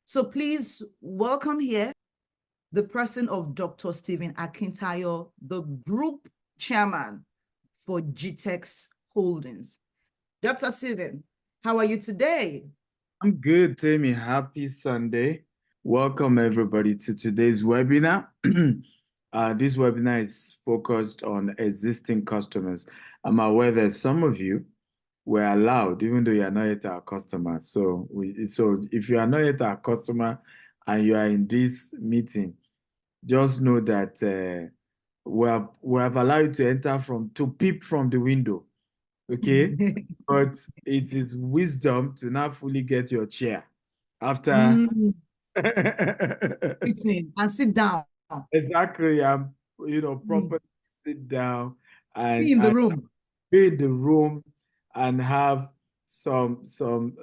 So please welcome here the person of Dr. Stephen Akintayo, the group chairman for GTEx Holdings. Dr. Stephen, how are you today? I'm good, Tammy. Happy Sunday. Welcome, everybody, to today's webinar. This webinar is focused on existing customers. I'm aware that some of you were allowed, even though you are not yet our customer. So if you are not yet our customer and you are in this meeting, just know that we have allowed you to enter to peep from the window. Okay? But it is wisdom to not fully get your chair after. Sitting and sit down. Exactly. Mm. Properly sit down Be and, in the and room. be in the room and have some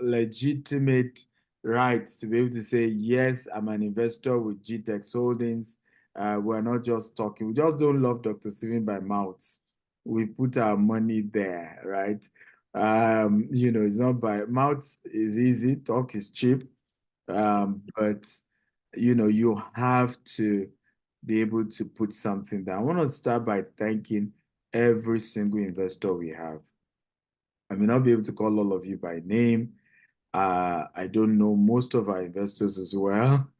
legitimate rights to be able to say, yes, I'm an investor with GTEx Holdings. We're not just talking. We just don't love Dr. Stephen by mouths. We put our money there, right? It's not by mouths is easy, talk is cheap. But you have to be able to put something down. I want to start by thanking every single investor we have. I may not be able to call all of you by name. I don't know most of our investors as well,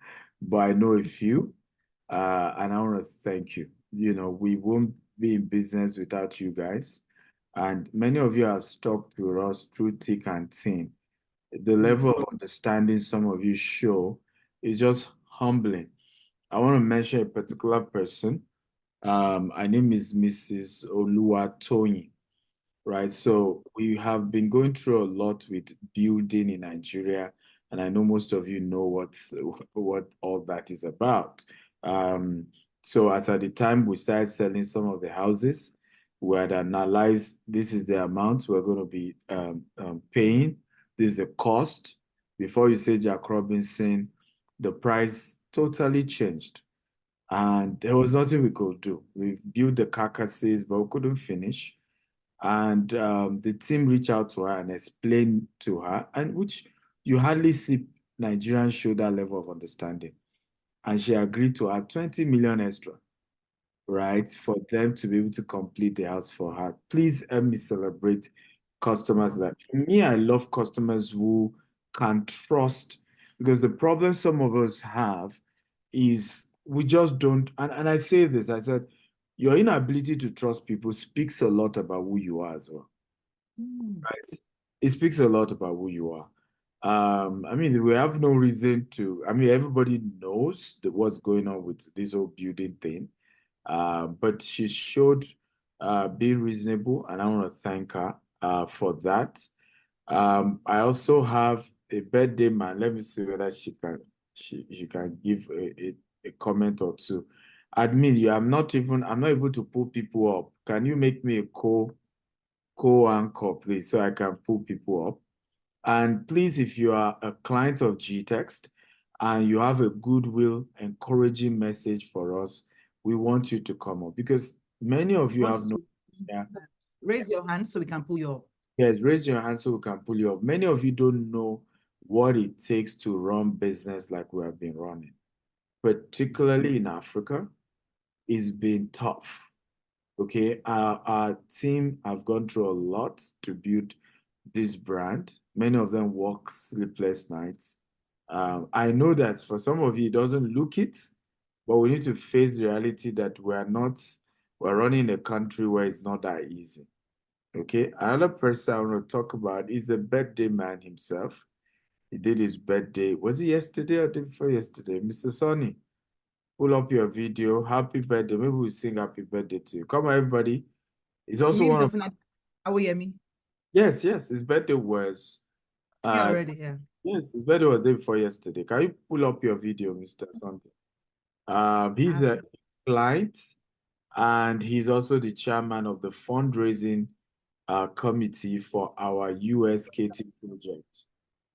but I know a few. And I want to thank you. We won't be in business without you guys. And many of you have stuck to us through thick and thin. The level of understanding some of you show is just humbling. I want to mention a particular person. Her name is Mrs. Oluwatoyin, right? So we have been going through a lot with building in Nigeria, and I know most of you know what all that is about. So as at the time we started selling some of the houses, we had analyzed this is the amount we're going to be paying. This is the cost. Before you say Jack Robinson, the price totally changed. And there was nothing we could do. We built the carcasses, but we couldn't finish. And the team reached out to her and explained to her, and which you hardly see Nigerians show that level of understanding. And she agreed to add 20 million extra, right, for them to be able to complete the house for her. Please help me celebrate customers. That for me, I love customers who can trust, because the problem some of us have is we just don't. And I say this, I said, your inability to trust people speaks a lot about who you are as well. Right. It speaks a lot about who you are. I mean, we have no reason to. I mean, everybody knows what's going on with this whole building thing. But she showed being reasonable, and I want to thank her for that. I also have a birthday man. Let me see whether she can give a comment or two. Admin, I'm not able to pull people up. Can you make me a co-anchor, please, so I can pull people up? And please, if you are a client of GTEx and you have a goodwill, encouraging message for us, we want you to come up, because many of you have no. Yeah. Raise your hand so we can pull you up. Yes, raise your hand so we can pull you up. Many of you don't know what it takes to run business like we have been running, particularly in Africa. It's been tough. Okay, our team have gone through a lot to build this brand. Many of them work sleepless nights. I know that for some of you, it doesn't look it, but we need to face the reality that we're running a country where it's not that easy. Okay, another person I want to talk about is the birthday man himself. He did his birthday. Was it yesterday or day before yesterday? Mr. Sonny, pull up your video. Happy birthday. Maybe we'll sing happy birthday to you. Come on, everybody. It's You also mean one Mr. of. Funad? How will you hear me? Yes, his birthday was Yeah, uh already, yeah. yes, his birthday was the day before yesterday. Can you pull up your video, Mr. Sunday? He's a client, and he's also the chairman of the fundraising committee for our USKT project,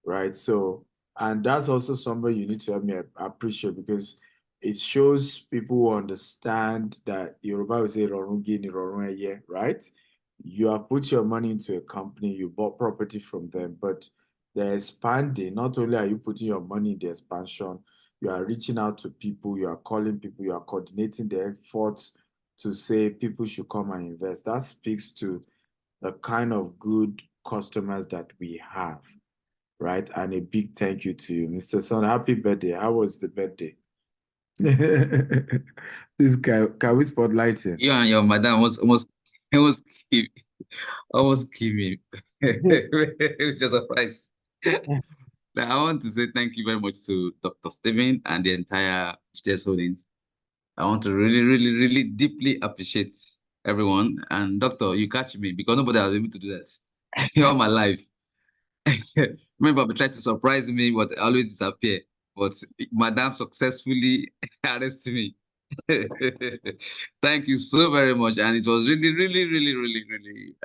right? So, and that's also somebody you need to help me appreciate, because it shows people who understand that Yoruba will say, "Rorun gini, rorun eye," right? You have put your money into a company, you bought property from them, but they're expanding. Not only are you putting your money in the expansion, you are reaching out to people, you are calling people, you are coordinating the efforts to say people should come and invest. That speaks to the kind of good customers that we have, right? And a big thank you to you, Mr. Son. Happy birthday. How was the birthday? Please, can we spotlight him? You and your madam almost kill me. It's a surprise. I want to say thank you very much to Dr. Stephen and the entire GTS Holdings. I want to really, really, really deeply appreciate everyone. And Doctor, you catch me because nobody was able to do this all my life. Remember, they tried to surprise me, but I always disappear. But Madam successfully arrested me. Thank you so very much. And it was really, really, really, really, really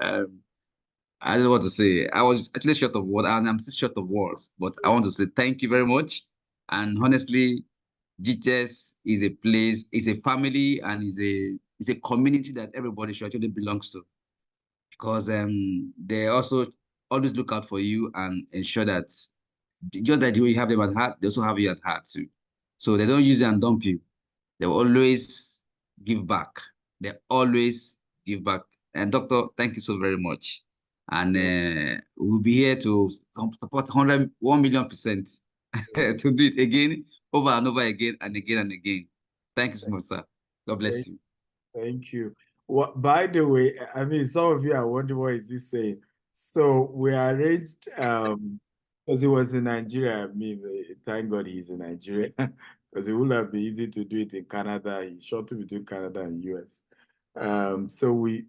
I don't know what to say. I was actually short of words, and I'm still short of words, but I want to say thank you very much. And honestly, GTS is a place, is a family, and is a community that everybody should actually belongs to. Because they also always look out for you and ensure that just that you have them at heart, they also have you at heart too. So they don't use you and dump you. They will always give back. They always give back. And Doctor, thank you so very much. And we'll be here to support 1 million% to do it again, over and over again, and again and again. Thank you so much, sir. God bless you. Thank you. Well, by the way, I mean, some of you are wondering what is he saying. So we arranged, because he was in Nigeria. I mean, thank God he's in Nigeria, because it would have been easy to do it in Canada. He's short between Canada and US. So we,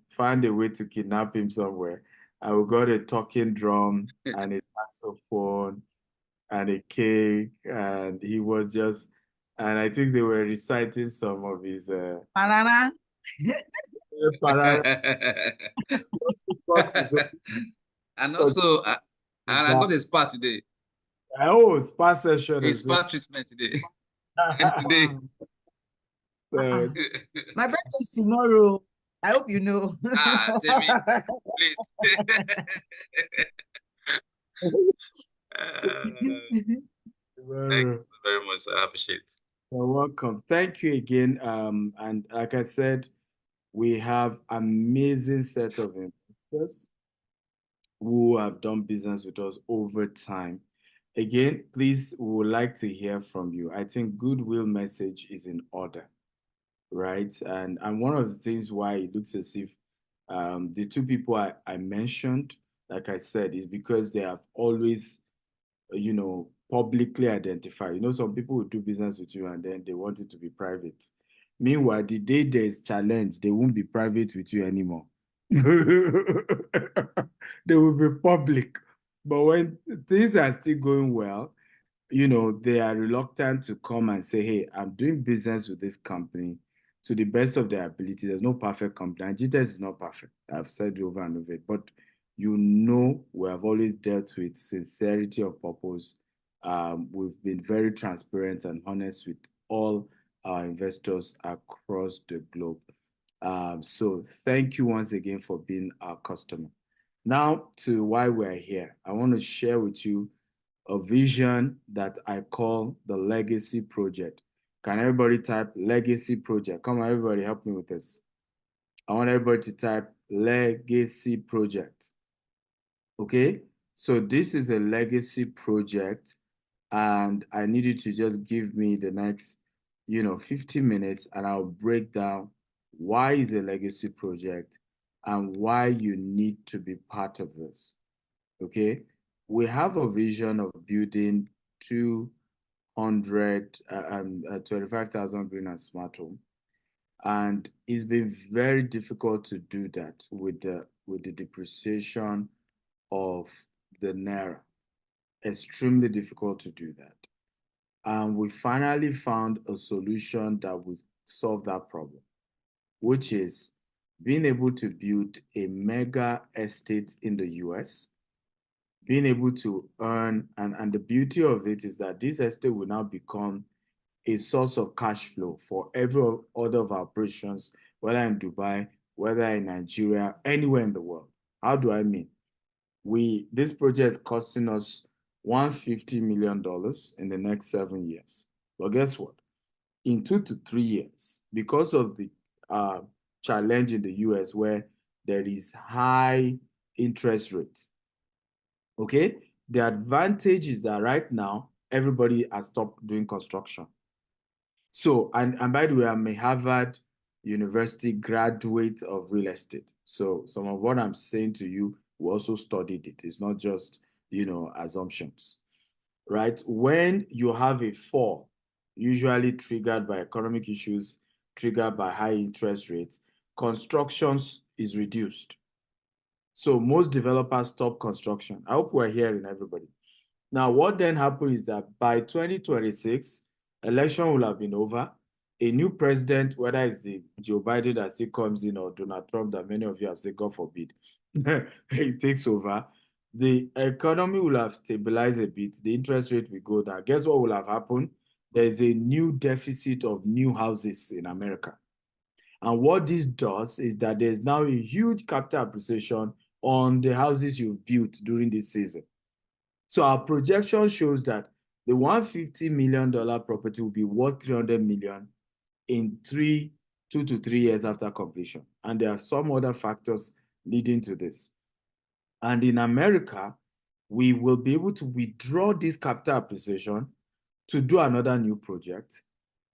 found a way to kidnap him somewhere. And we got a talking drum and a saxophone and a cake, and he was just, and I think they were reciting some of his Banana. And also, and I got a spa today. Oh, spa session A as well. spa treatment today. And today. My birthday is tomorrow. I hope you know. Jamie, please. Thank you very much. I appreciate it. You're welcome. Thank you again. And like I said, we have amazing set of investors who have done business with us over time. Again, please, we would like to hear from you. I think goodwill message is in order, right? And one of the things why it looks as if the two people I mentioned, like I said, is because they have always, publicly identified. Some people will do business with you and then they want it to be private. Meanwhile, the day there is challenge, they won't be private with you anymore. They will be public. But when things are still going well, they are reluctant to come and say, hey, I'm doing business with this company to the best of their ability. There's no perfect company. And GTS is not perfect. I've said it over and over. But we have always dealt with sincerity of purpose. We've been very transparent and honest with all our investors across the globe. So thank you once again for being our customer. Now to why we're here. I want to share with you a vision that I call the Legacy Project. Can everybody type Legacy Project? Come on, everybody, help me with this. I want everybody to type Legacy Project. Okay, so this is a legacy project, and I need you to just give me the next, 15 minutes, and I'll break down why is a legacy project and why you need to be part of this. Okay, we have a vision of building 25,000 green and smart home, and it's been very difficult to do that with the depreciation of the Naira. Extremely difficult to do that. And we finally found a solution that would solve that problem, which is being able to build a mega estate in the US, being able to earn, and the beauty of it is that this estate will now become a source of cash flow for every other of our operations, whether in Dubai, whether in Nigeria, anywhere in the world. How do I mean? This project is costing us $150 million in the next 7 years. But guess what? In 2 to 3 years, because of the challenge in the US where there is high interest rates, okay? The advantage is that right now, everybody has stopped doing construction. So, and by the way, I'm a Harvard University graduate of real estate. So some of what I'm saying to you, we also studied it. It's not just, assumptions, right? When you have a fall, usually triggered by economic issues, triggered by high interest rates, constructions is reduced. So most developers stop construction. I hope we're hearing everybody. Now, what then happened is that by 2026, election will have been over. A new president, whether it's the Joe Biden that still comes in or Donald Trump that many of you have said, God forbid, he takes over. The economy will have stabilized a bit. The interest rate will go down. Guess what will have happened? There's a new deficit of new houses in America. And what this does is that there's now a huge capital appreciation on the houses you've built during this season. So our projection shows that the $150 million property will be worth $300 million in 2 to 3 years after completion. And there are some other factors leading to this. And in America, we will be able to withdraw this capital appreciation to do another new project,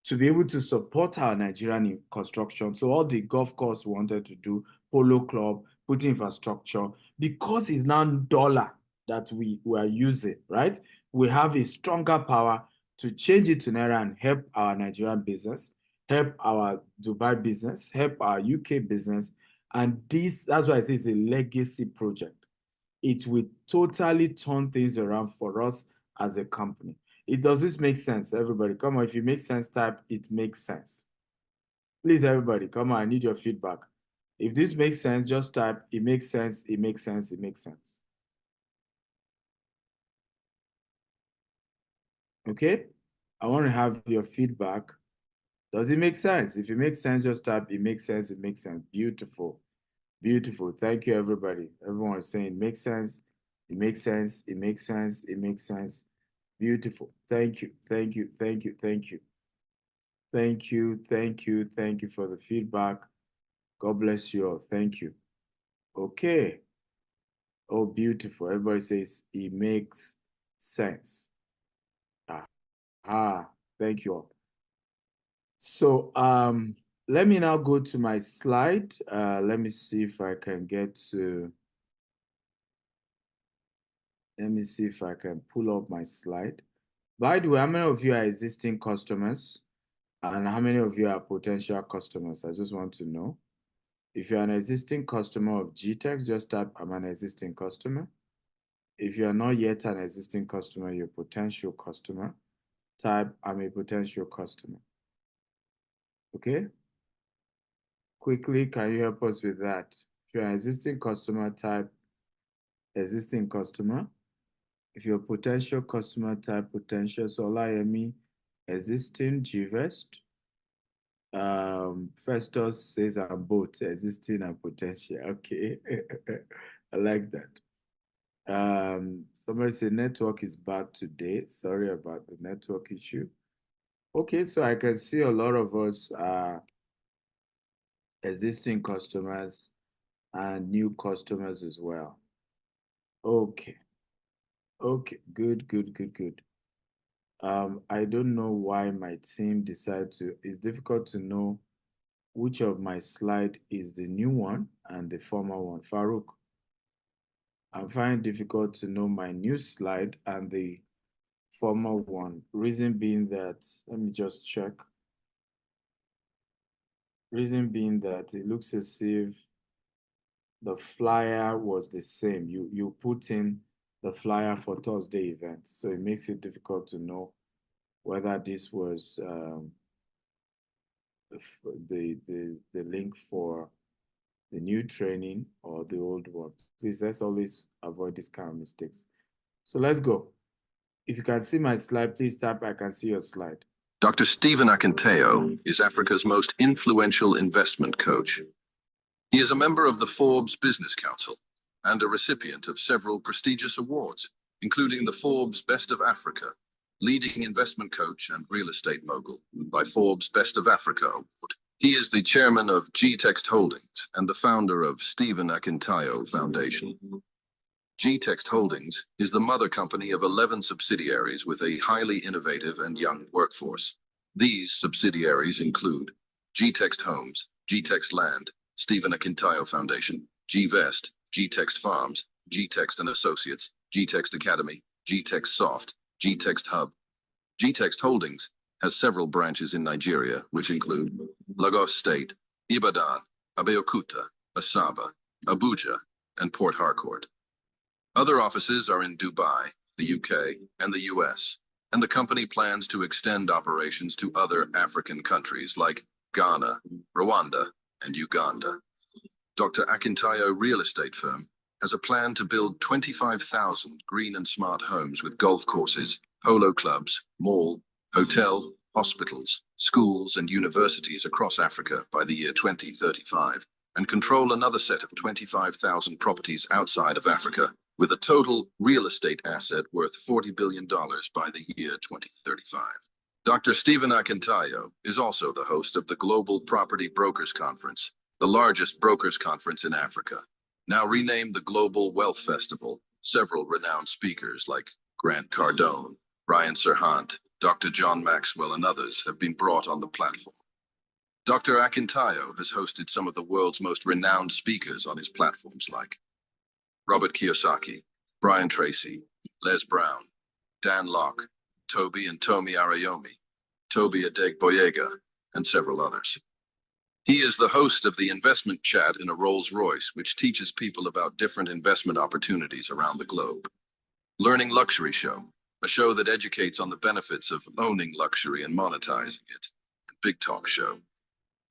to be able to support our Nigerian construction. So all the golf course we wanted to do, polo club, put infrastructure, because it's now dollar that we are using, right? We have a stronger power to change it to Naira and help our Nigerian business, help our Dubai business, help our UK business. And that's why I say it's a legacy project. It will totally turn things around for us as a company. Does this make sense, everybody? Come on, if it makes sense, type it makes sense. Please, everybody, come on, I need your feedback. If this makes sense, just type it makes sense, it makes sense, it makes sense. Okay? I want to have your feedback. Does it make sense? If it makes sense, just type it makes sense, it makes sense. Beautiful. Beautiful. Thank you, everybody. Everyone is saying it makes sense, it makes sense, it makes sense, it makes sense. Beautiful. Thank you. Thank you. Thank you. Thank you. Thank you. Thank you. Thank you for the feedback. God bless you all. Thank you. Okay. Oh, beautiful. Everybody says it makes sense. Thank you all. So let me now go to my slide. Let me see if I can get to. Let me see if I can pull up my slide. By the way, how many of you are existing customers? And how many of you are potential customers? I just want to know. If you're an existing customer of GTEx, just type, I'm an existing customer. If you're not yet an existing customer, you're a potential customer, type, I'm a potential customer. Okay? Quickly, can you help us with that? If you're an existing customer, type existing customer. If you're a potential customer, type potential. So Olayemi, existing, GVest. Festus says I'm both existing and potential. Okay. I like that. Somebody said network is bad today. Sorry about the network issue. Okay, so I can see a lot of us are existing customers and new customers as well. Okay. Okay, good. I don't know why my team decided to, it's difficult to know which of my slide is the new one and the former one. Farouk, I'm finding it difficult to know my new slide and the former one. Reason being that, let me just check. Reason being that it looks as if the flyer was the same. You put in the flyer for Thursday event, so it makes it difficult to know whether this was the link for the new training or the old one. Please, let's always avoid this kind of mistakes. So let's go. If you can see my slide, please type, I can see your slide. Dr. Stephen Akintayo is Africa's most influential investment coach. He is a member of the Forbes Business Council and a recipient of several prestigious awards, including the Forbes Best of Africa, Leading Investment Coach and Real Estate Mogul by Forbes Best of Africa Award. He is the chairman of GText Holdings and the founder of Stephen Akintayo Foundation. GText Holdings is the mother company of 11 subsidiaries with a highly innovative and young workforce. These subsidiaries include GText Homes, GText Land, Stephen Akintayo Foundation, GVest, GText Farms, GText and Associates, GText Academy, GText Soft, GText Hub. GText Holdings has several branches in Nigeria, which include Lagos State, Ibadan, Abeokuta, Asaba, Abuja, and Port Harcourt. Other offices are in Dubai, the UK, and the US, and the company plans to extend operations to other African countries like Ghana, Rwanda, and Uganda. Dr. Akintayo Real Estate Firm has a plan to build 25,000 green and smart homes with golf courses, polo clubs, mall, hotel, hospitals, schools, and universities across Africa by the year 2035, and control another set of 25,000 properties outside of Africa, with a total real estate asset worth $40 billion by the year 2035. Dr. Stephen Akintayo is also the host of the Global Property Brokers Conference, the largest brokers conference in Africa. Now renamed the Global Wealth Festival, several renowned speakers like Grant Cardone, Brian Serhant, Dr. John Maxwell, and others have been brought on the platform. Dr. Akintayo has hosted some of the world's most renowned speakers on his platforms like Robert Kiyosaki, Brian Tracy, Les Brown, Dan Locke, Toby and Tomi Arayomi, Toby Adegboyega, and several others. He is the host of the Investment Chat in a Rolls-Royce, which teaches people about different investment opportunities around the globe. Learning Luxury Show, a show that educates on the benefits of owning luxury and monetizing it. And Big Talk Show,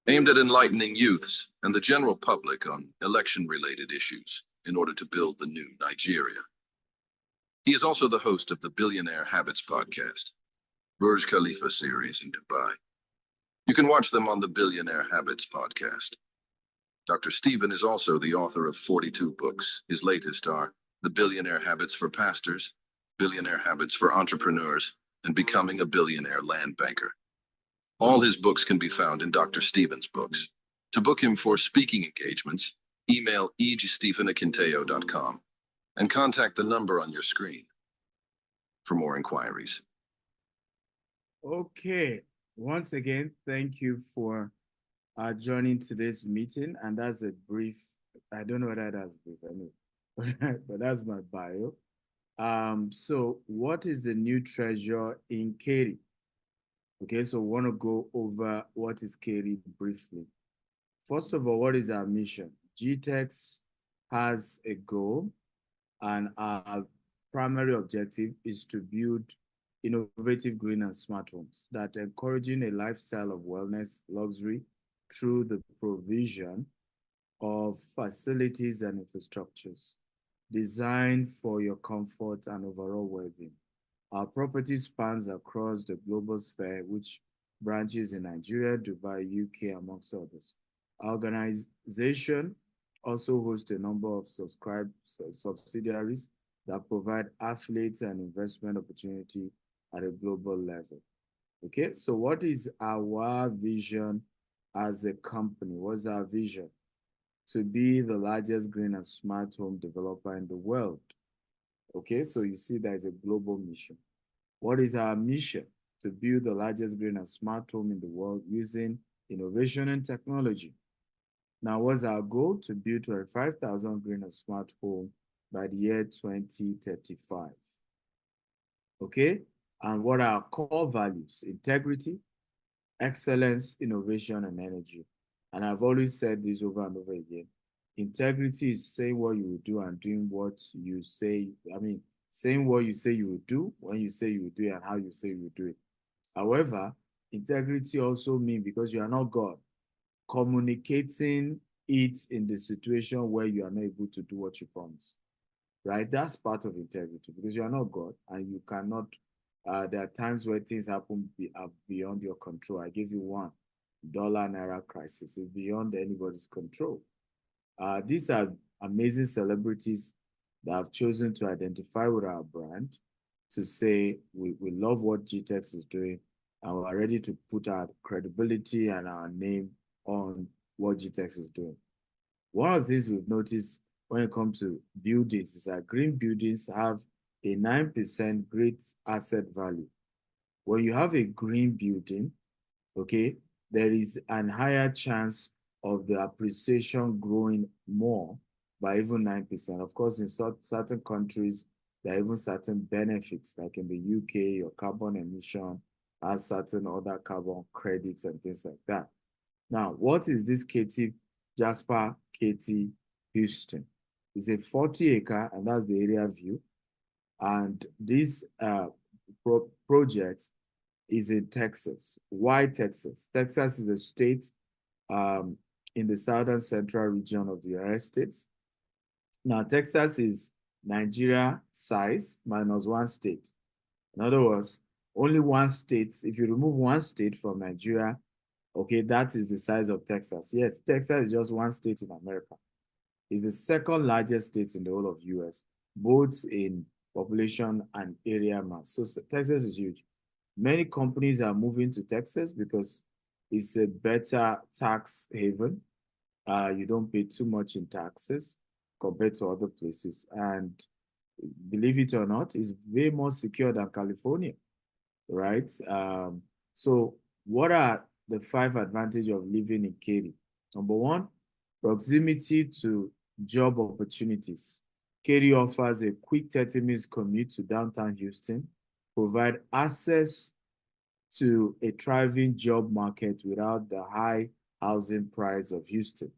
aimed at enlightening youths and the general public on election-related issues in order to build the new Nigeria. He is also the host of the Billionaire Habits podcast, Burj Khalifa series in Dubai. You can watch them on the Billionaire Habits podcast. Dr. Stephen is also the author of 42 books. His latest are The Billionaire Habits for Pastors, Billionaire Habits for Entrepreneurs, and Becoming a Billionaire Land Banker. All his books can be found in Dr. Stephen's books. To book him for speaking engagements, email stephenakintayo.com and contact the number on your screen for more inquiries. Okay. Once again, thank you for joining today's meeting. And that's a brief, I don't know whether that's brief, I know, but that's my bio. So what is the new treasure in Katy? Okay, so we want to go over what is Katy briefly. First of all, what is our mission? GText has a goal, and our primary objective is to build innovative green and smart homes that encouraging a lifestyle of wellness, luxury through the provision of facilities and infrastructures designed for your comfort and overall well-being. Our property spans across the global sphere, which branches in Nigeria, Dubai, UK, amongst others. Our organization also hosts a number of subsidiaries that provide athletes and investment opportunity at a global level. Okay, so what is our vision as a company? What's our vision? To be the largest green and smart home developer in the world. Okay, so you see that is a global mission. What is our mission? To build the largest green and smart home in the world using innovation and technology. Now, what's our goal? To build 25,000 green and smart home by the year 2035. Okay, and what are our core values? Integrity, excellence, innovation, and energy. And I've always said this over and over again. Integrity is saying what you will do and doing what you say. Saying what you say you will do, when you say you will do it, and how you say you will do it. However, integrity also means, because you are not God, communicating it in the situation where you are not able to do what you promise, right? That's part of integrity, because you are not God and you cannot, there are times where things happen beyond your control. I give you $1 naira crisis. It's beyond anybody's control. These are amazing celebrities that have chosen to identify with our brand to say we love what GTEx is doing and we're ready to put our credibility and our name on what GTEx is doing. One of the things we've noticed when it comes to buildings is that green buildings have a 9% great asset value. When you have a green building, okay, there is an higher chance of the appreciation growing more by even 9%. Of course, in certain countries, there are even certain benefits, like in the UK, your carbon emission has certain other carbon credits and things like that. Now, what is this Katy Jasper Katy Houston? It's a 40-acre, and that's the area view. And this project is in Texas. Why Texas? Texas is a state in the southern central region of the United States. Now, Texas is Nigeria size minus one state. In other words, only one state, if you remove one state from Nigeria, okay, that is the size of Texas. Yes, Texas is just one state in America. It's the second largest state in the whole of US, both in population and area mass. So Texas is huge. Many companies are moving to Texas because it's a better tax haven. You don't pay too much in taxes compared to other places. And believe it or not, it's way more secure than California, right? So what are the 5 advantages of living in Katy? Number 1, proximity to job opportunities. Katy offers a quick 30 minutes commute to downtown Houston, provide access to a thriving job market without the high housing price of Houston.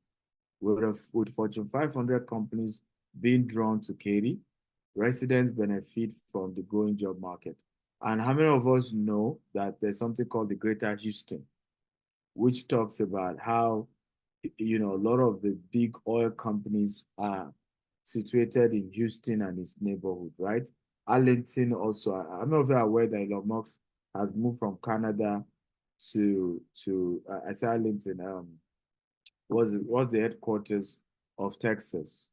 With Fortune 500 companies being drawn to Katy, residents benefit from the growing job market. And how many of us know that there's something called the Greater Houston, which talks about how, you know, a lot of the big oil companies are situated in Houston and its neighborhood, right? Arlington also, I'm not very aware that Elon Musk has moved from Canada to I say Arlington, was the headquarters of Texas.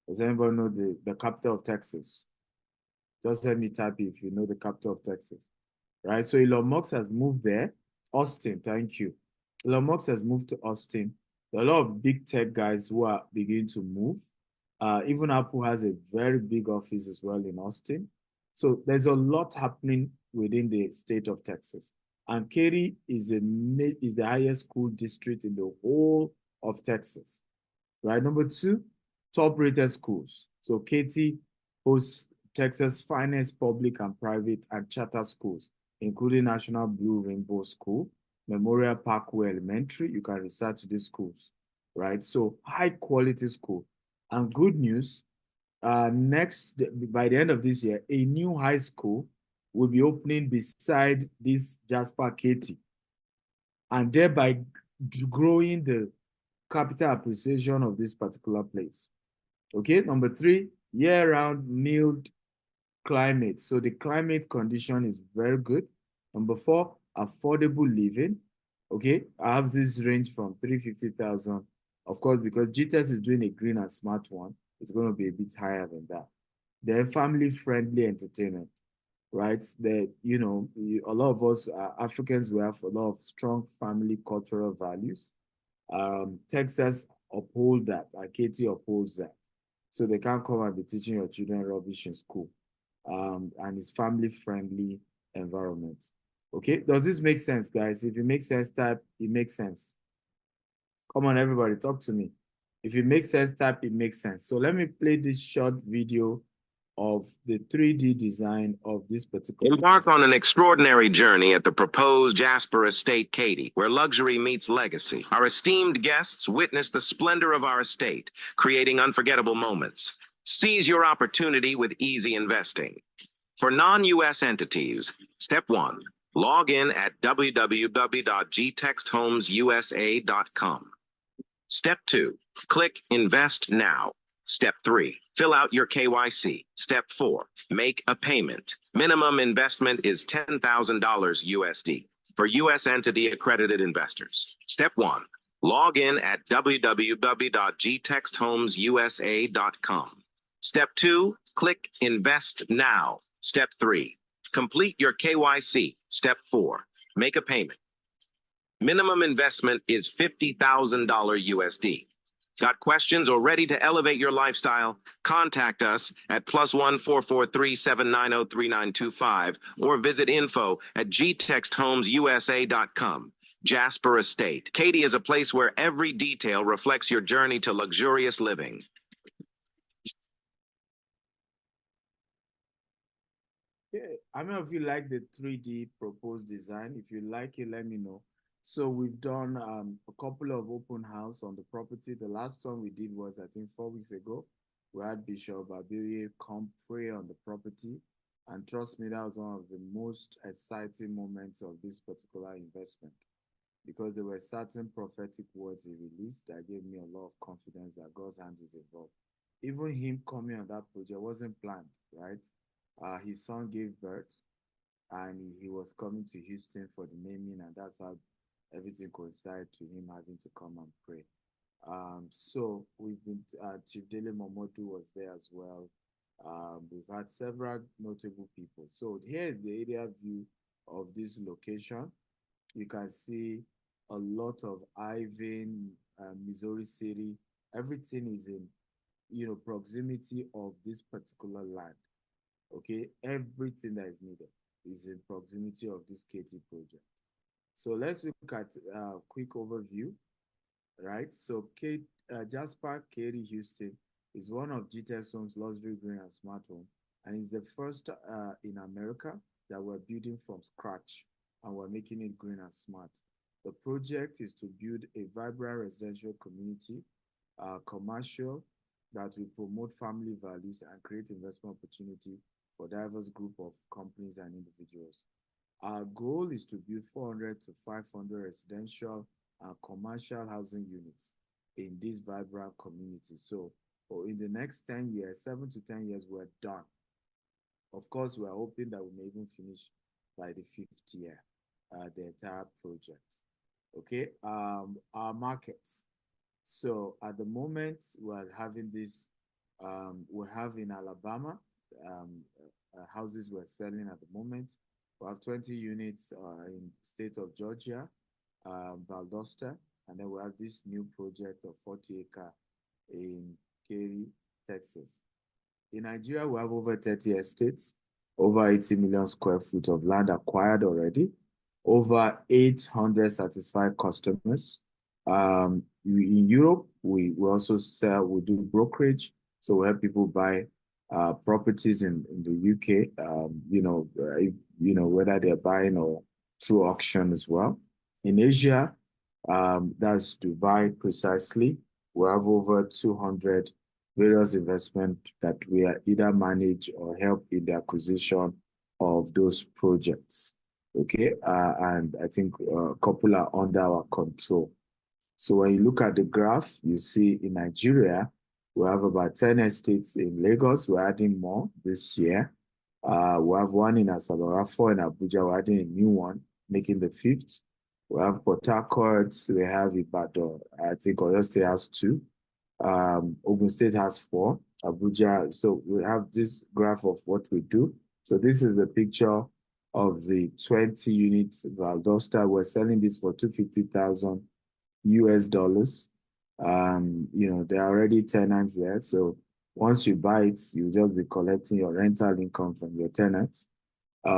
Does anybody know the capital of Texas? Just let me type it if you know the capital of Texas, right? So Elon Musk has moved there. Austin, thank you. Elon Musk has moved to Austin. There are a lot of big tech guys who are beginning to move. Even Apple has a very big office as well in Austin. So there's a lot happening within the state of Texas. And Katy is the highest school district in the whole of Texas, right? Number 2, top-rated schools. So Katy hosts Texas' finest public and private and charter schools, including National Blue Rainbow School, Memorial Parkway Elementary. You can research these schools, right? So high-quality school. And good news, by the end of this year, a new high school will be opening beside this Jasper Katy, and thereby growing the capital appreciation of this particular place. Okay, number 3, year-round mild climate. So the climate condition is very good. Number 4, affordable living. Okay, I have this range from 350,000. Of course, because GTEx is doing a green and smart one, it's going to be a bit higher than that. Then family-friendly entertainment, right? That, you know, a lot of us Africans, we have a lot of strong family cultural values. Texas uphold that, Katy upholds that. So they can't come and be teaching your children rubbish in school. And it's family-friendly environment. Okay, does this make sense, guys? If it makes sense, type it makes sense. Come on, everybody, talk to me. If it makes sense, type it makes sense. So let me play this short video of the 3D design of this particular. Embark on an extraordinary journey at the proposed Jasper Estate Katy, where luxury meets legacy. Our esteemed guests witness the splendor of our estate, creating unforgettable moments. Seize your opportunity with easy investing. For non-U.S. entities, step 1, log in at www.gtexthomesusa.com. Step 2, click Invest Now. Step 3, fill out your KYC. Step 4, make a payment. Minimum investment is $10,000 USD for U.S. entity accredited investors. Step 1, Log in at www.gtexthomesusa.com. Step 2, click Invest Now. Step 3, complete your KYC. Step 4, make a payment. Minimum investment is $50,000 USD. Got questions or ready to elevate your lifestyle? Contact us at +1 443 790 3925 or visit info@gtexthomesusa.com. Jasper Estate. Katy is a place where every detail reflects your journey to luxurious living. Yeah, how many of you like the 3D proposed design? If you like it, let me know. So we've done a couple of open house on the property. The last one we did was, I think, 4 weeks ago. We had Bishop Abiye come pray on the property. And trust me, that was one of the most exciting moments of this particular investment, because there were certain prophetic words he released that gave me a lot of confidence that God's hand is involved. Even him coming on that project wasn't planned, right? His son gave birth, and he was coming to Houston for the naming, and that's how everything coincided to him having to come and pray. So we've been, Chief Dele Momodu was there as well. We've had several notable people. So here is the area view of this location. You can see a lot of Ivan, Missouri City. Everything is in, proximity of this particular land. Okay, everything that is needed is in proximity of this Katy project. So let's look at a quick overview, right? So Jasper Katy Houston is one of GTEX Homes' luxury green and smart home, and is the first in America that we're building from scratch, and we're making it green and smart. The project is to build a vibrant residential community, commercial, that will promote family values and create investment opportunity for diverse group of companies and individuals. Our goal is to build 400 to 500 residential and commercial housing units in this vibrant community. So in the next 10 years, 7 to 10 years, we're done. Of course, we're hoping that we may even finish by the 5th year, the entire project. Okay, our markets. So at the moment, we're having this, we have in Alabama, houses we're selling at the moment. We have 20 units in state of Georgia, Valdosta, and then we have this new project of 40 acre in Katy, Texas. In Nigeria, we have over 30 estates, over 80 million square feet of land acquired already, over 800 satisfied customers. In Europe, we also sell, we do brokerage, so we help people buy properties in the UK, whether they're buying or through auction as well. In Asia, that's Dubai precisely, we have over 200 various investments that we are either manage or help in the acquisition of those projects. Okay, and I think a couple are under our control. So when you look at the graph, you see in Nigeria, we have about 10 estates in Lagos. We're adding more this year. We have one in Asabara, 4 in Abuja. We're adding a new one, making the 5th. We have Port Harcourt. We have Ibadan. I think Oyo State has 2. Ogun State has 4. Abuja. So we have this graph of what we do. So this is the picture of the 20 units Valdosta. We're selling this for $250,000 US. There are already tenants there. So once you buy it, you just be collecting your rental income from your tenants. We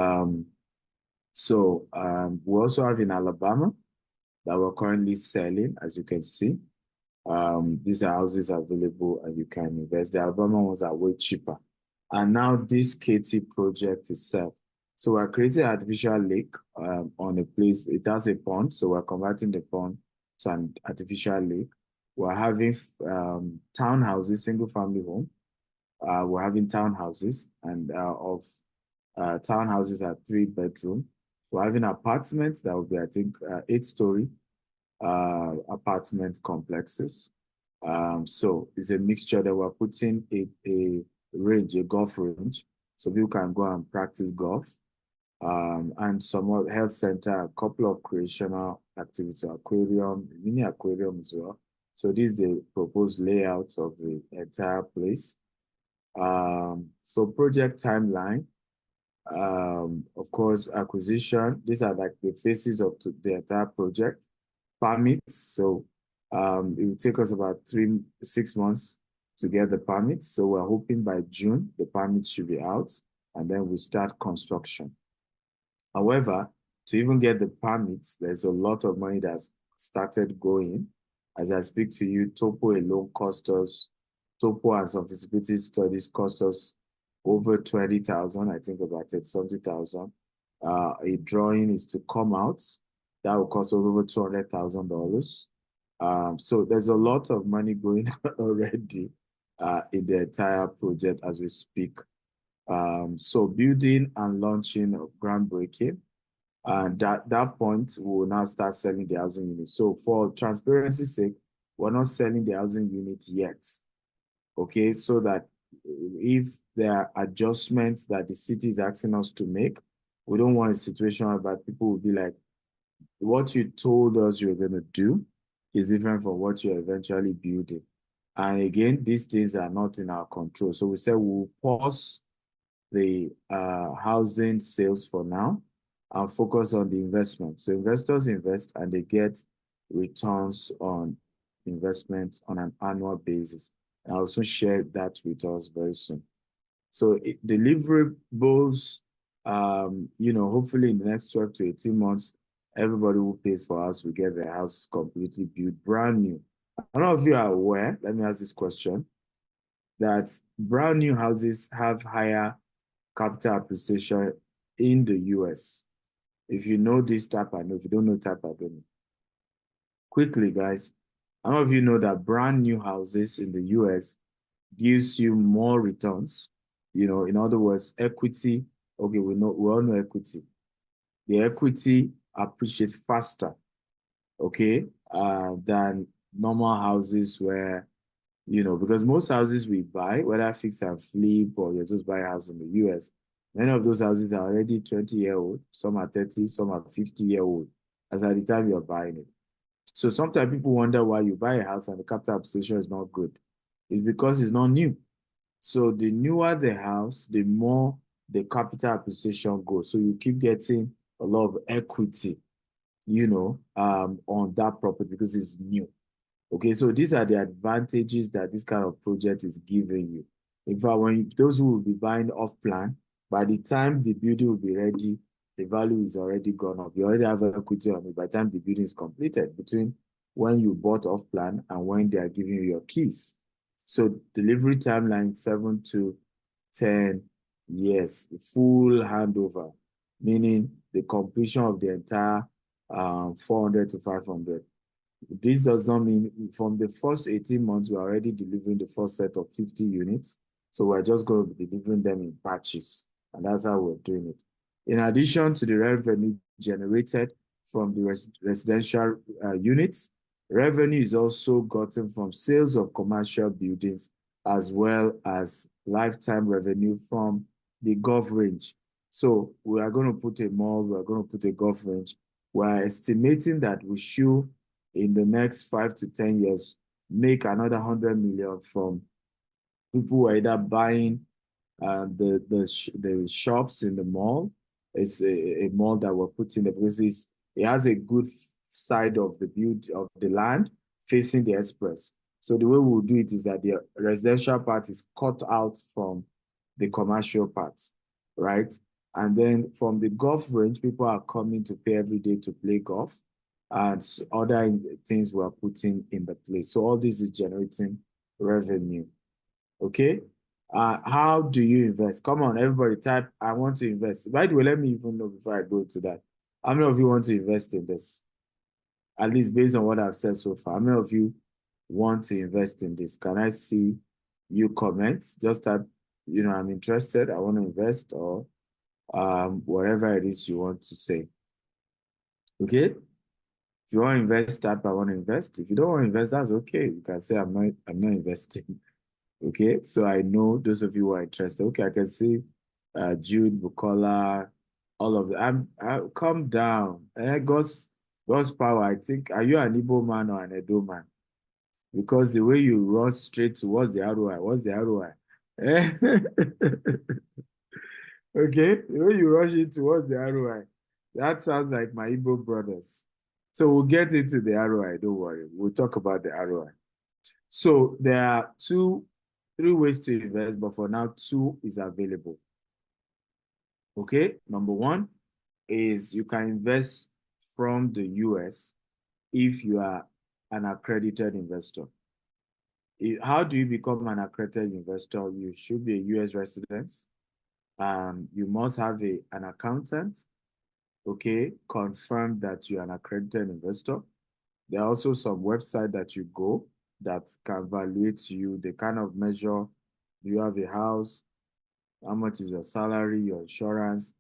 also have in Alabama that we're currently selling, as you can see. These are houses available and you can invest. The Alabama ones are way cheaper. And now this Katy project itself. So we're creating an artificial lake on a place. It has a pond, so we're converting the pond to an artificial lake. We're having townhouses, single family home. We're having townhouses, and townhouses are 3-bedroom. We're having apartments that will be, I think, 8-story apartment complexes. So it's a mixture that we're putting a range, a golf range, so people can go and practice golf. and some other health center, a couple of recreational activity, aquarium, mini aquarium as well. So this is the proposed layout of the entire place. So project timeline, of course, acquisition. These are like the phases of the entire project. Permits. So it will take us about 6 months to get the permits. So we're hoping by June, the permits should be out, and then we start construction. However, to even get the permits, there's a lot of money that's started going. As I speak to you, Topo alone cost us, Topo and some feasibility studies cost us over 20,000, I think about 30,000. A drawing is to come out. That will cost over $200,000. So there's a lot of money going already in the entire project as we speak. So building and launching of groundbreaking, and that point we will now start selling the housing unit. So for transparency's sake, we're not selling the housing unit yet. Okay, so that if there are adjustments that the city is asking us to make, we don't want a situation where people will be like, what you told us you're going to do is different from what you're eventually building. And again, these things are not in our control. So we said we'll pause the housing sales for now and focus on the investment. So investors invest and they get returns on investment on an annual basis. And I'll also share that with us very soon. So deliverables, hopefully in the next 12 to 18 months, everybody who pays for us will get their house completely built, brand new. I don't know if you are aware, let me ask this question, that brand new houses have higher capital appreciation in the US. If you know this type, I know. If you don't know type, I don't know. Quickly, guys, I don't know if you know that brand new houses in the US gives you more returns. In other words, equity. Okay, we all know equity. The equity appreciates faster, okay, than normal houses where, because most houses we buy, whether fix and flip or you just buy a house in the US, many of those houses are already 20-year-old, some are 30, some are 50-year-old, as at the time you're buying it. So sometimes people wonder why you buy a house and the capital appreciation is not good. It's because it's not new. So the newer the house, the more the capital appreciation goes. So you keep getting a lot of equity, on that property because it's new. Okay, so these are the advantages that this kind of project is giving you. In fact, those who will be buying off plan, by the time the building will be ready, the value is already gone up. You already have equity on it by the time the building is completed, between when you bought off plan and when they are giving you your keys. So delivery timeline 7 to 10 years, full handover, meaning the completion of the entire 400 to 500. This does not mean from the first 18 months, we're already delivering the first set of 50 units. So we're just going to be delivering them in batches. And that's how we're doing it. In addition to the revenue generated from the residential units, revenue is also gotten from sales of commercial buildings, as well as lifetime revenue from the Gulf range. So we are going to put a mall, we are going to put a Gulf range. We're estimating that we should, in the next 5 to 10 years, make another 100 million from people who are either buying the shops in the mall. It's a mall that we're putting there because it has a good side of the land facing the express. So the way we'll do it is that the residential part is cut out from the commercial part, right? And then from the golf range, people are coming to pay every day to play golf, and other things we're putting in the place. So all this is generating revenue. Okay. How do you invest? Come on, everybody type, I want to invest. By the way, let me even know before I go to that. How many of you want to invest in this? At least based on what I've said so far. How many of you want to invest in this? Can I see you comment? Just type, I'm interested, I want to invest, or whatever it is you want to say. Okay? If you want to invest, type I want to invest. If you don't want to invest, that's okay. You can say I'm not investing. Okay, so I know those of you who are interested. Okay, I can see Jude, Bukola, all of them. Calm down. God's power. I think, are you an Igbo man or an Edo man? Because the way you run straight towards the ROI, what's the ROI? Okay, the way you rush it towards the ROI, that sounds like my Igbo brothers. So we'll get into the ROI, don't worry. We'll talk about the ROI. So there are three ways to invest, but for now, 2 is available. Okay, number 1 is you can invest from the US if you are an accredited investor. How do you become an accredited investor? You should be a US resident. You must have an accountant, okay, confirm that you're an accredited investor. There are also some websites that you go that can evaluate you. They kind of measure, do you have a house? How much is your salary, your insurance?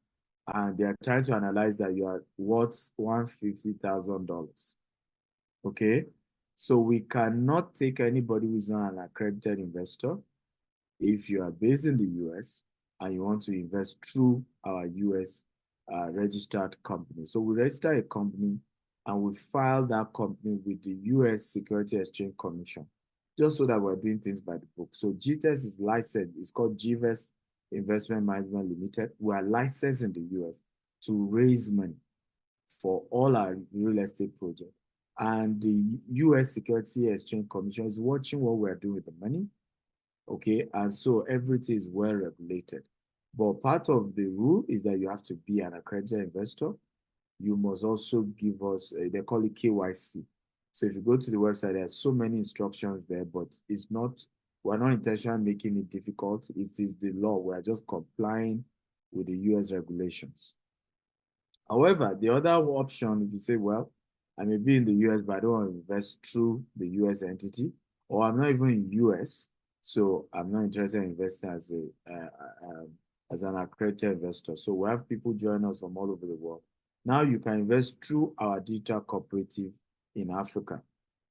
And they are trying to analyze that you are worth $150,000. Okay, so we cannot take anybody who is not an accredited investor. If you are based in the US and you want to invest through our US registered company. So we register a company and we file that company with the US Security Exchange Commission, just so that we're doing things by the book. So GTEX is licensed. It's called GVEST Investment Management Limited. We are licensed in the US to raise money for all our real estate projects. And the US Security Exchange Commission is watching what we're doing with the money. Okay, and so everything is well regulated. But part of the rule is that you have to be an accredited investor. You must also give us, they call it KYC. So if you go to the website, there's so many instructions there, but it's not, we're not intentionally making it difficult. It is the law. We're just complying with the US regulations. However, the other option, if you say, well, I may be in the US, but I don't want to invest through the US entity, or I'm not even in US, so I'm not interested in investing as an accredited investor. So we have people join us from all over the world. Now you can invest through our digital cooperative in Africa,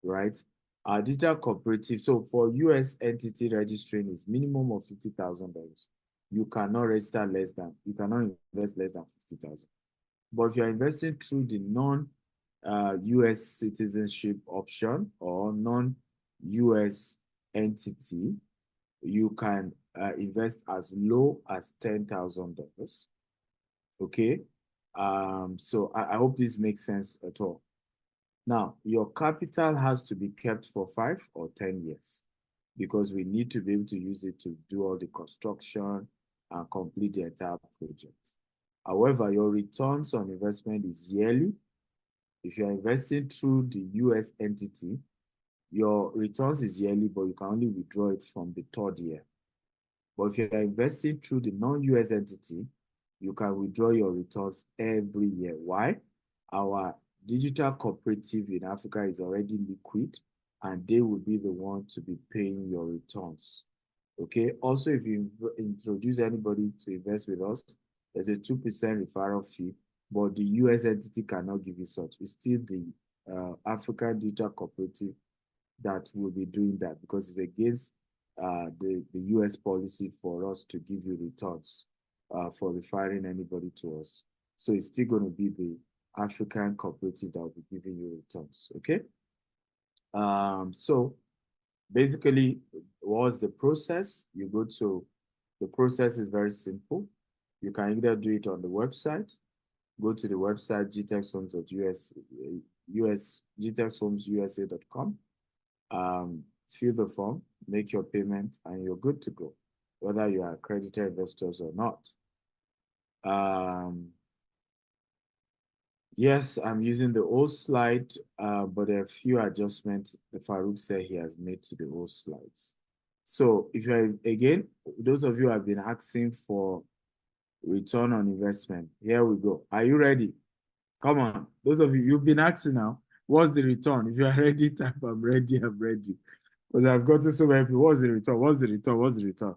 right? Our digital cooperative, so for US entity registering is minimum of $50,000. You cannot register less than, you cannot invest less than $50,000. But if you're investing through the non-US citizenship option or non-US entity, you can invest as low as $10,000. Okay, so I hope this makes sense at all. Now, your capital has to be kept for 5 or 10 years because we need to be able to use it to do all the construction and complete the entire project. However, your returns on investment is yearly. If you're investing through the US entity, your returns is yearly, but you can only withdraw it from the 3rd year. But if you're investing through the non-US entity, you can withdraw your returns every year. Why? Our digital cooperative in Africa is already liquid, and they will be the one to be paying your returns. Okay. Also, if you introduce anybody to invest with us, there's a 2% referral fee, but the US entity cannot give you such. It's still the African Digital Cooperative that will be doing that because it's against the US policy for us to give you returns for referring anybody to us. So it's still going to be the African cooperative that will be giving you returns, okay? So basically, what's the process? You go to, the process is very simple. You can either do it on the website, go to the website gtexhomesusa.com, fill the form, make your payment, and you're good to go, whether you are accredited investors or not. Yes, I'm using the old slide, but there are a few adjustments that Farouk said he has made to the old slides. So if you're, again, those of you who have been asking for return on investment, here we go. Are you ready? Come on. Those of you, you've been asking now, what's the return? If you are ready, type I'm ready, I'm ready. Because I've gotten so many people, what's the return? What's the return? What's the return?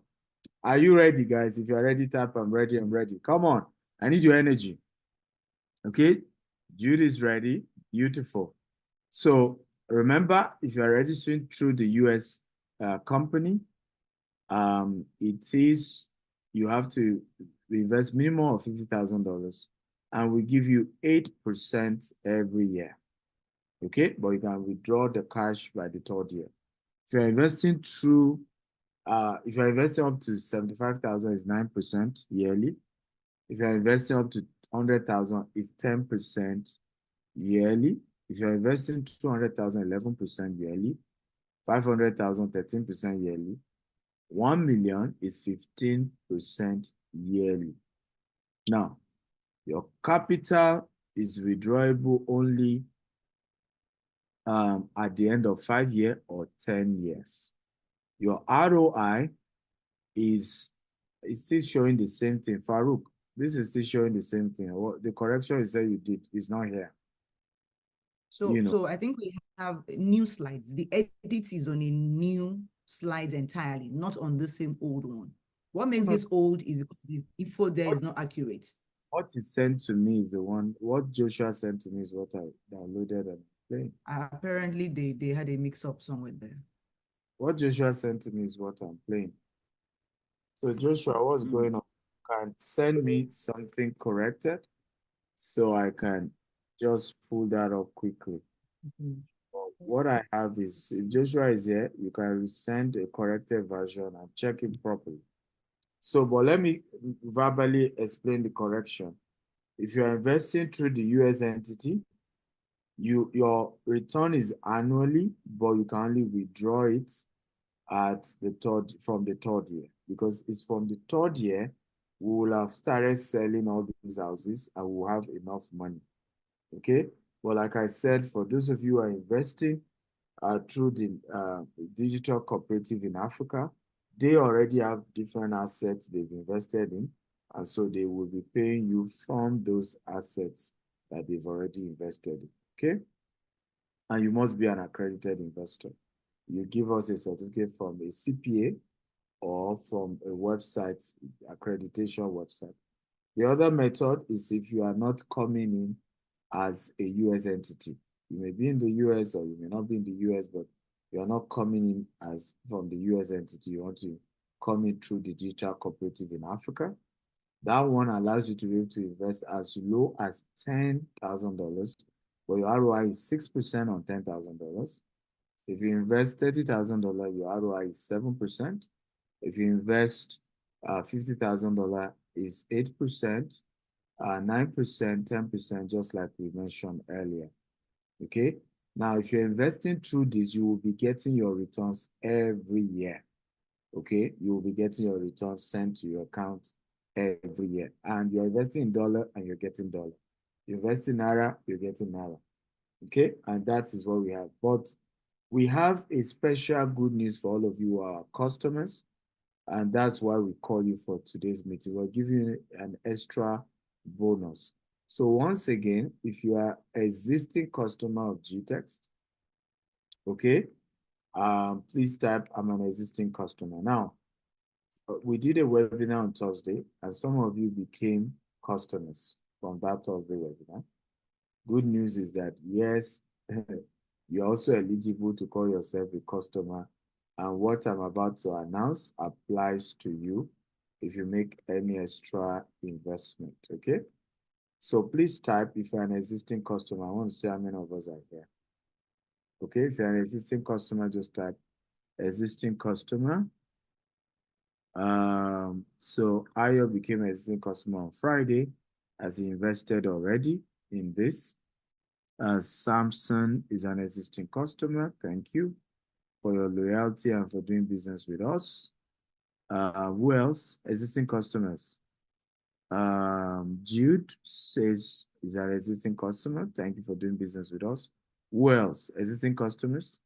Are you ready, guys? If you're ready, type I'm ready, I'm ready. Come on. I need your energy. Okay? Jude is ready. Beautiful. So remember, if you are registering through the US company, it is, you have to invest minimum of $50,000 and we give you 8% every year. Okay, but you can withdraw the cash by the third year. If you're investing through, if you're investing up to 75,000, it's 9% yearly. If you're investing up to 100,000, it's 10% yearly. If you're investing 200,000, 11% yearly. 500,000, 13% yearly. 1 million is 15% yearly. Now, your capital is withdrawable only at the end of 5 years or 10 years. Your ROI is still showing the same thing. Farouk, this is still showing the same thing. What the correction you said you did is not here. So, You know. so I think we have new slides. The edit is on a new slide entirely, not on the same old one. What makes this old is because the info there is not accurate. What is sent to me is the one, what Joshua sent to me is what I downloaded and playing. Apparently, they had a mix-up somewhere there. What Joshua sent to me is what I'm playing. So Joshua, what's going on? Can send me something corrected so I can just pull that up quickly. What I have is, if Joshua is here, you can send a corrected version and check it properly. So, but let me verbally explain the correction. If you're investing through the US entity, your return is annually, but you can only withdraw it at from the third year, because it's from the third year we will have started selling all these houses and we'll have enough money. Okay, well, like I said, for those of you who are investing through the digital cooperative in Africa, they already have different assets they've invested in, and so they will be paying you from those assets that they've already invested in. Okay, and you must be an accredited investor. You give us a certificate from a CPA or from a website, accreditation website. The other method is if you are not coming in as a US entity. You may be in the US or you may not be in the US, but you are not coming in as from the US entity. You want to come in through the digital cooperative in Africa. That one allows you to be able to invest as low as $10,000, but your ROI is 6% on $10,000. If you invest $30,000, your ROI is 7%. If you invest $50,000, is 8%, 9%, 10%, just like we mentioned earlier. Okay. Now, if you're investing through this, you will be getting your returns every year. Okay, you will be getting your returns sent to your account every year, and you're investing in dollar and you're getting dollar. You invest in naira, you're getting naira. Okay, and that is what we have. But we have a special good news for all of you, our customers, and that's why we call you for today's meeting. We're giving you an extra bonus. So once again, if you are an existing customer of GTExt, okay, please type, I'm an existing customer. Now, we did a webinar on Thursday, and some of you became customers from that Thursday webinar. Good news is that, yes, you're also eligible to call yourself a customer, and what I'm about to announce applies to you if you make any extra investment, okay? So please type, if you're an existing customer. I want to see how many of us are here. Okay, if you're an existing customer, just type existing customer. So Ayo became an existing customer on Friday as he invested already in this. Samson is an existing customer. Thank you for your loyalty and for doing business with us. Who else? Existing customers. Jude says he's an existing customer. Thank you for doing business with us. Who else? Existing customers.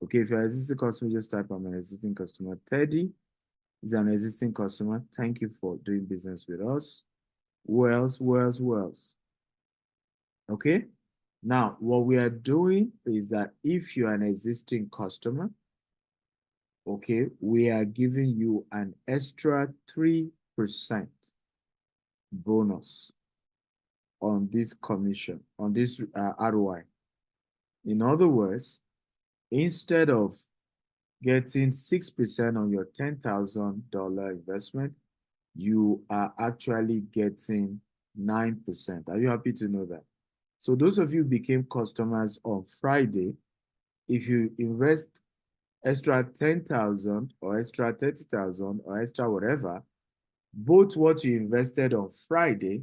Okay, if you're an existing customer, just type I'm an existing customer. Teddy is an existing customer. Thank you for doing business with us. Who else? Who else? Who else? Okay. Now, what we are doing is that if you're an existing customer, okay, we are giving you an extra 3% bonus on this commission, on this ROI. In other words, instead of getting 6% on your $10,000 investment, you are actually getting 9%. Are you happy to know that? So those of you who became customers on Friday, if you invest extra 10,000 or extra 30,000 or extra whatever, both what you invested on Friday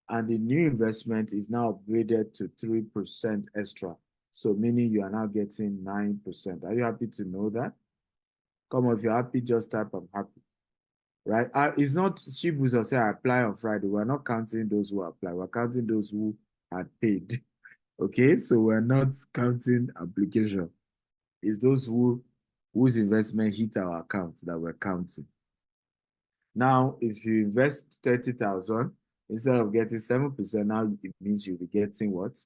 and the new investment is now upgraded to 3% extra. So meaning you are now getting 9%. Are you happy to know that? Come on, if you're happy, just type I'm happy. Right? It's not Chibuzo say I apply on Friday. We're not counting those who apply. We're counting those who had paid. Okay, so we're not counting application. It's those whose investment hit our account that we're counting. Now, if you invest 30,000 instead of getting 7%, now it means you'll be getting what?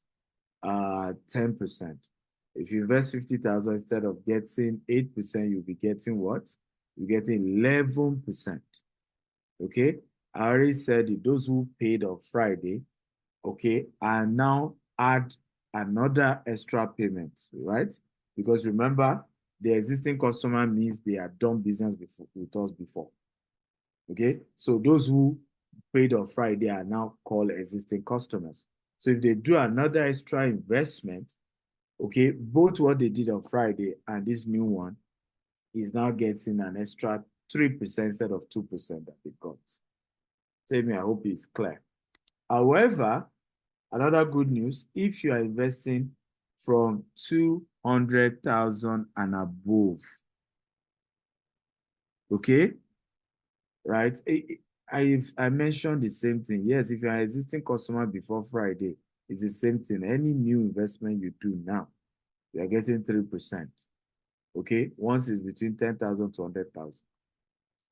10%. If you invest 50,000 instead of getting 8%, you'll be getting what? You're getting 11%. Okay, I already said it. Those who paid on Friday, okay, and now add another extra payment, right? Because remember, the existing customer means they have done business with us before. Okay, so those who paid on Friday are now called existing customers. So if they do another extra investment, okay, both what they did on Friday and this new one is now getting an extra 3% instead of 2% that they got. Tell me, I hope it's clear. However, another good news, if you are investing from 200,000 and above, okay, right? I mentioned the same thing. Yes, if you're an existing customer before Friday, it's the same thing. Any new investment you do now, you're getting 3%. Okay, once it's between 10,000 to 100,000.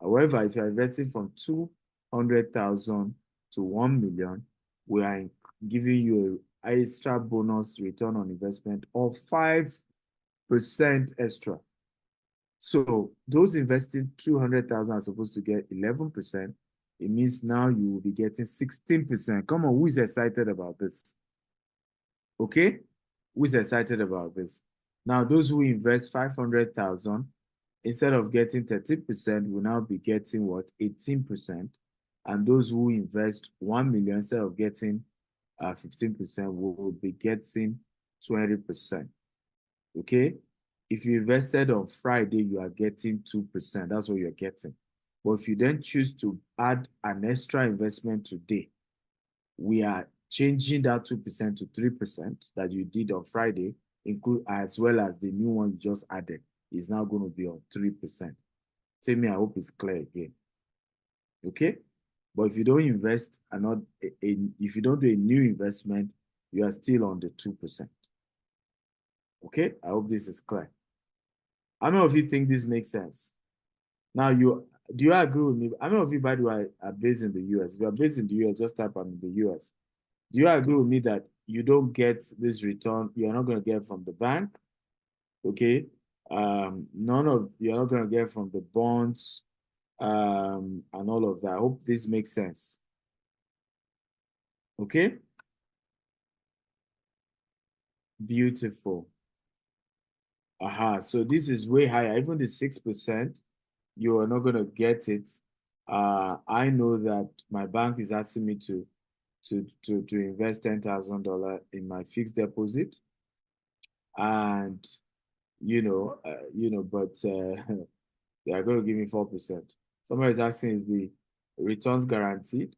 However, if you're investing from 200,000 to 1 million, we are giving you an extra bonus return on investment of 5% extra. So those investing 200,000 are supposed to get 11%. It means now you will be getting 16%. Come on, who is excited about this? Okay, who is excited about this? Now, those who invest 500,000, instead of getting 30%, will now be getting what? 18%. And those who invest 1 million, instead of getting 15%, will be getting 20%. Okay? If you invested on Friday, you are getting 2%. That's what you're getting. But if you then choose to add an extra investment today, we are changing that 2% to 3% that you did on Friday, include as well as the new one you just added is now going to be on 3%. Tell me, I hope it's clear again. Okay? But if you don't invest and if you don't do a new investment, you are still on the 2%. Okay? I hope this is clear. How many of you think this makes sense? Now, do you agree with me? How many of you, by the way, are based in the US? If you are based in the US, just type in the US. Do you agree with me that you don't get this return? You're not going to get from the bank, okay? You're not going to get from the bonds, and all of that. I hope this makes sense. Okay? Beautiful. So this is way higher. Even the 6%, you are not going to get it. I know that my bank is asking me to invest $10,000 in my fixed deposit, and but they are going to give me 4%. Somebody is asking, is the returns guaranteed?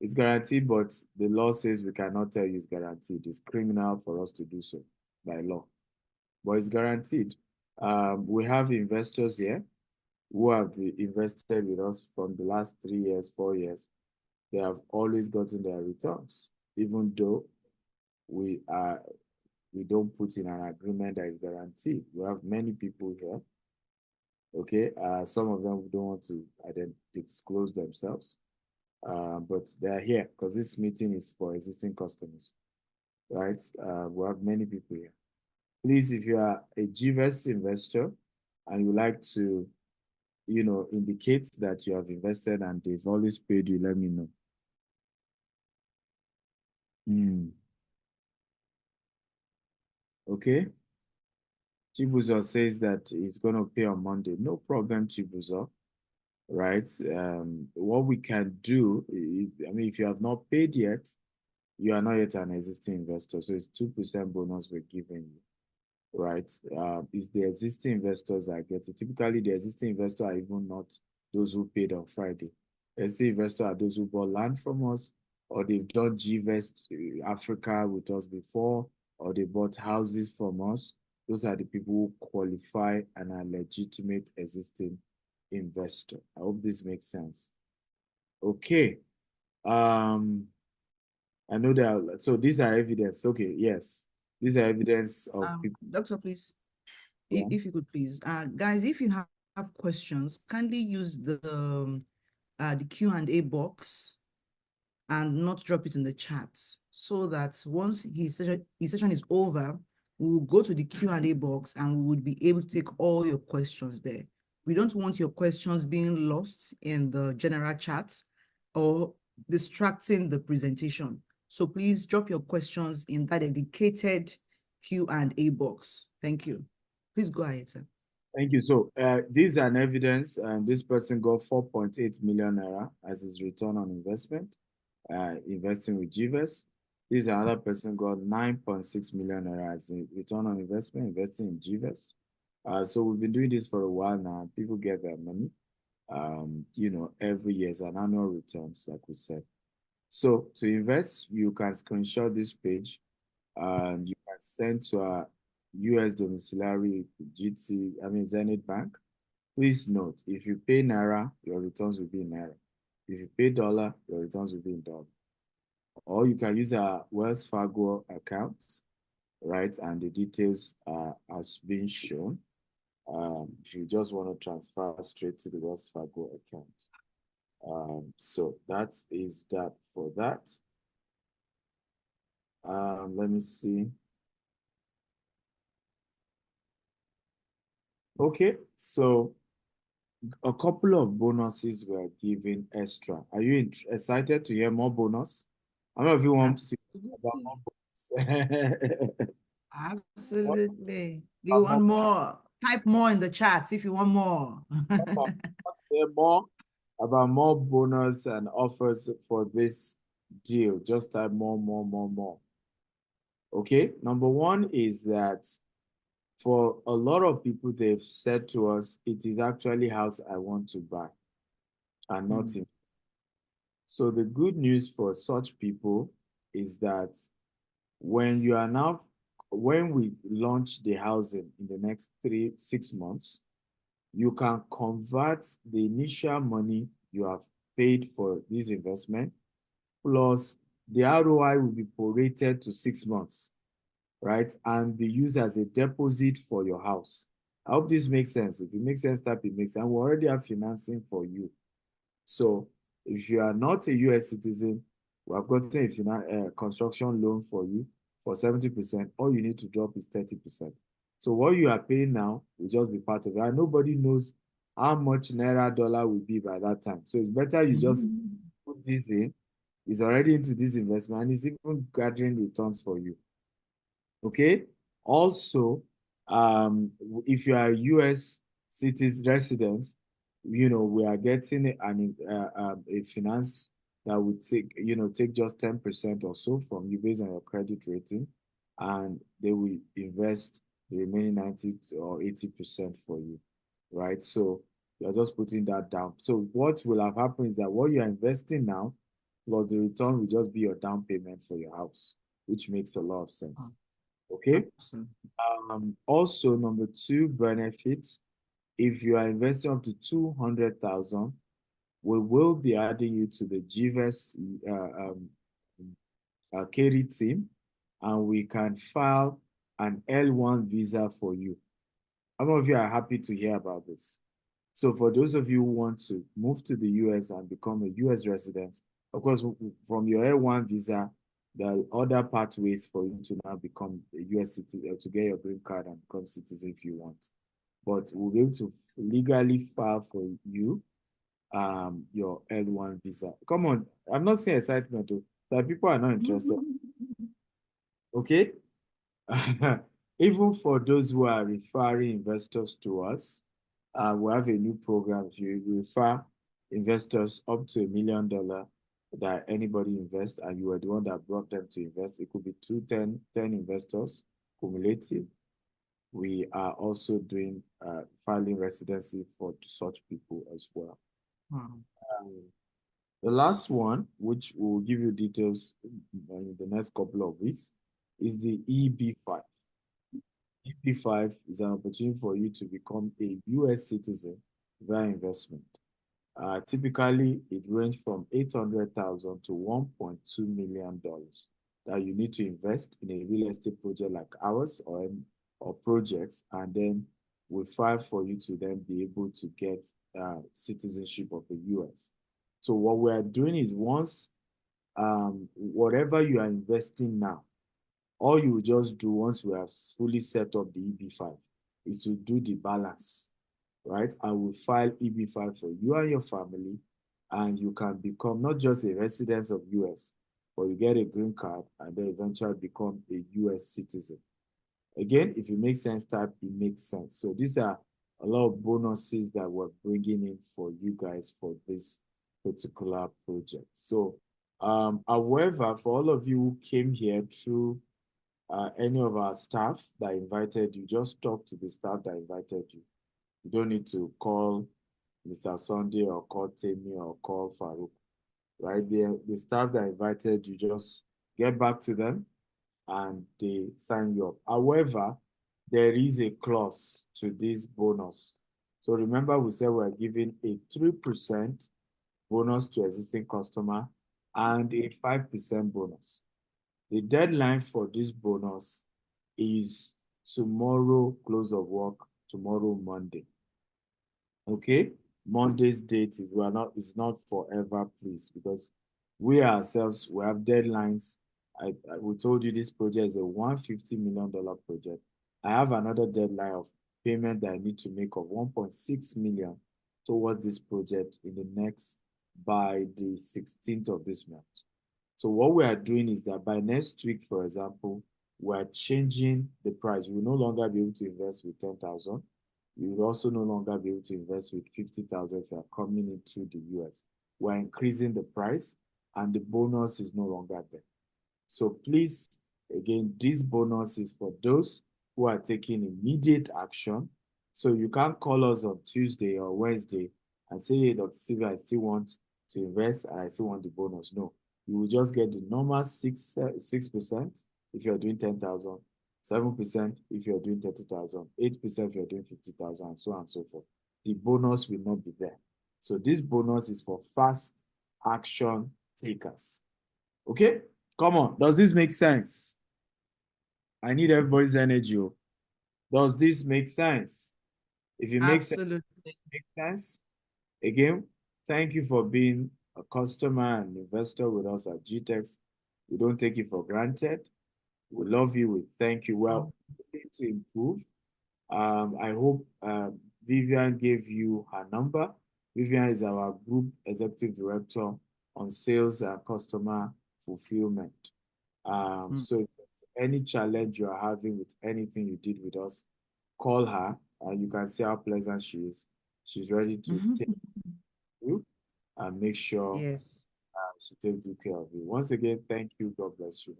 It's guaranteed, but the law says we cannot tell you it's guaranteed. It's criminal for us to do so by law, but it's guaranteed. We have investors here who have invested with us from the last 3 years, 4 years. They have always gotten their returns, even though we don't put in an agreement that is guaranteed. We have many people here. Okay, some of them don't want to disclose themselves, but they're here because this meeting is for existing customers, right? We have many people here. Please, if you are a GVest investor and you like to, indicate that you have invested and they've always paid you, let me know. Okay. Chibuzo says that he's going to pay on Monday. No problem, Chibuzo. right? What we can do, I mean, if you have not paid yet, you are not yet an existing investor. So it's 2% bonus we're giving you, right? It's the existing investors that get it. Typically, the existing investors are even not those who paid on Friday. Existing investors are those who bought land from us, or they've done GVest Africa with us before, or they bought houses from us. Those are the people who qualify and are legitimate existing investor. I hope this makes sense. Okay. I know that. So these are evidence. Okay, yes, these are evidence of people. Doctor, please, Yeah. if you could please, guys, if you have questions, kindly use the Q&A box and not drop it in the chat, so that once his session is over, we will go to the Q&A box and we would be able to take all your questions there. We don't want your questions being lost in the general chat or distracting the presentation. So please drop your questions in that dedicated Q&A box. Thank you. Please go ahead, sir. Thank you. So this is an evidence, and this person got 4.8 million naira as his return on investment, investing with GVest. This is another person got 9.6 million naira as a return on investment, investing in GVest. So we've been doing this for a while now. People get their money, you know, every year as an annual returns, like we said. So to invest, you can screenshot this page and you can send to our US domiciliary Zenith Bank. Please note, if you pay Naira, your returns will be in Naira. If you pay dollar, your returns will be in dollar. Or you can use our Wells Fargo account, right? And the details are as being shown. If you just want to transfer straight to the Wells Fargo account. So that is that for that. Let me see. Okay, so a couple of bonuses were given extra. Are you excited to hear more bonus? How many of you want to hear about more bonus? Absolutely. Do you want more? Type more in the chats if you want more. Let's hear more about more bonus and offers for this deal. Just type more. Okay, number one is that for a lot of people, they've said to us, it is actually house I want to buy and not in. So the good news for such people is that when we launch the housing in the next 6 months, you can convert the initial money you have paid for this investment, plus the ROI will be prorated to 6 months, right? And be used as a deposit for your house. I hope this makes sense. If it makes sense, type it makes sense. And we already have financing for you. So if you are not a US citizen, we have gotten a construction loan for you for 70%. All you need to drop is 30%. So what you are paying now will just be part of it. And nobody knows how much Naira dollar will be by that time. So it's better you just put this in. It's already into this investment and it's even gathering returns for you. Okay. Also, if you are a US citizen residents, you know, we are getting a finance that would take just 10% or so from you based on your credit rating, and they will invest the remaining 90 or 80% for you, right? So you're just putting that down. So what will have happened is that what you're investing now, plus the return will just be your down payment for your house, which makes a lot of sense. Okay. Also, number two benefits, if you are investing up to 200,000, we will be adding you to the GVest Katie team, and we can file an L1 visa for you. How many of you are happy to hear about this? So for those of you who want to move to the US and become a US resident, of course, from your L1 visa, there are other pathways for you to now become a US citizen, to get your green card and become citizen if you want. But we'll be able to legally file for you your L1 visa. Come on, I'm not saying excitement though, that people are not interested. Okay? Even for those who are referring investors to us, we have a new program. If you refer investors up to $1 million that anybody invest, and you were the one that brought them to invest. It could be 10 investors cumulative. We are also doing filing residency for such people as well. The last one, which will give you details in the next couple of weeks, is the EB5. EB5 is an opportunity for you to become a US citizen via investment. Typically, it ranges from $800,000 to $1.2 million that you need to invest in a real estate project like ours or projects, and then we file for you to then be able to get citizenship of the US. So what we are doing is once, whatever you are investing now, all you just do once we have fully set up the EB5 is to do the balance, right? I will file EB5 for you and your family, and you can become not just a resident of US, but you get a green card and then eventually become a US citizen. Again, if it makes sense, type it makes sense. So these are a lot of bonuses that we're bringing in for you guys for this particular project. So, however, for all of you who came here through any of our staff that invited you, just talk to the staff that invited you. You don't need to call Mr. Sunday or call Temi or call Farouk, right? The staff that invited you, just get back to them and they sign you up. However, there is a clause to this bonus. So remember, we said we're giving a 3% bonus to existing customer and a 5% bonus. The deadline for this bonus is tomorrow, close of work, tomorrow, Monday. Okay? Monday's date is not forever, please, because we ourselves, we have deadlines. We told you this project is a $150 million project. I have another deadline of payment that I need to make of $1.6 million towards this project by the 16th of this month. So what we are doing is that by next week, for example, we are changing the price. We will no longer be able to invest with 10,000. You will also no longer be able to invest with 50,000 if you are coming in through the US. We're increasing the price and the bonus is no longer there. So please, again, this bonus is for those who are taking immediate action. So you can't call us on Tuesday or Wednesday and say, hey, Dr. Sylvia, I still want to invest and I still want the bonus. No, you will just get the normal 6% if you're doing 10,000, 7% if you're doing 30,000, 8% if you're doing 50,000, and so on and so forth. The bonus will not be there. So this bonus is for fast action takers. Okay? Come on. Does this make sense? I need everybody's energy. Does this make sense? If it makes sense, again, thank you for being a customer and investor with us at GTEx. We don't take it for granted. We love you. We thank you. Well, to improve. I hope Vivian gave you her number. Vivian is our group executive director on sales and customer fulfillment. So if any challenge you are having with anything you did with us, call her. You can see how pleasant she is. She's ready to take you and make sure she takes good care of you. Once again, thank you. God bless you.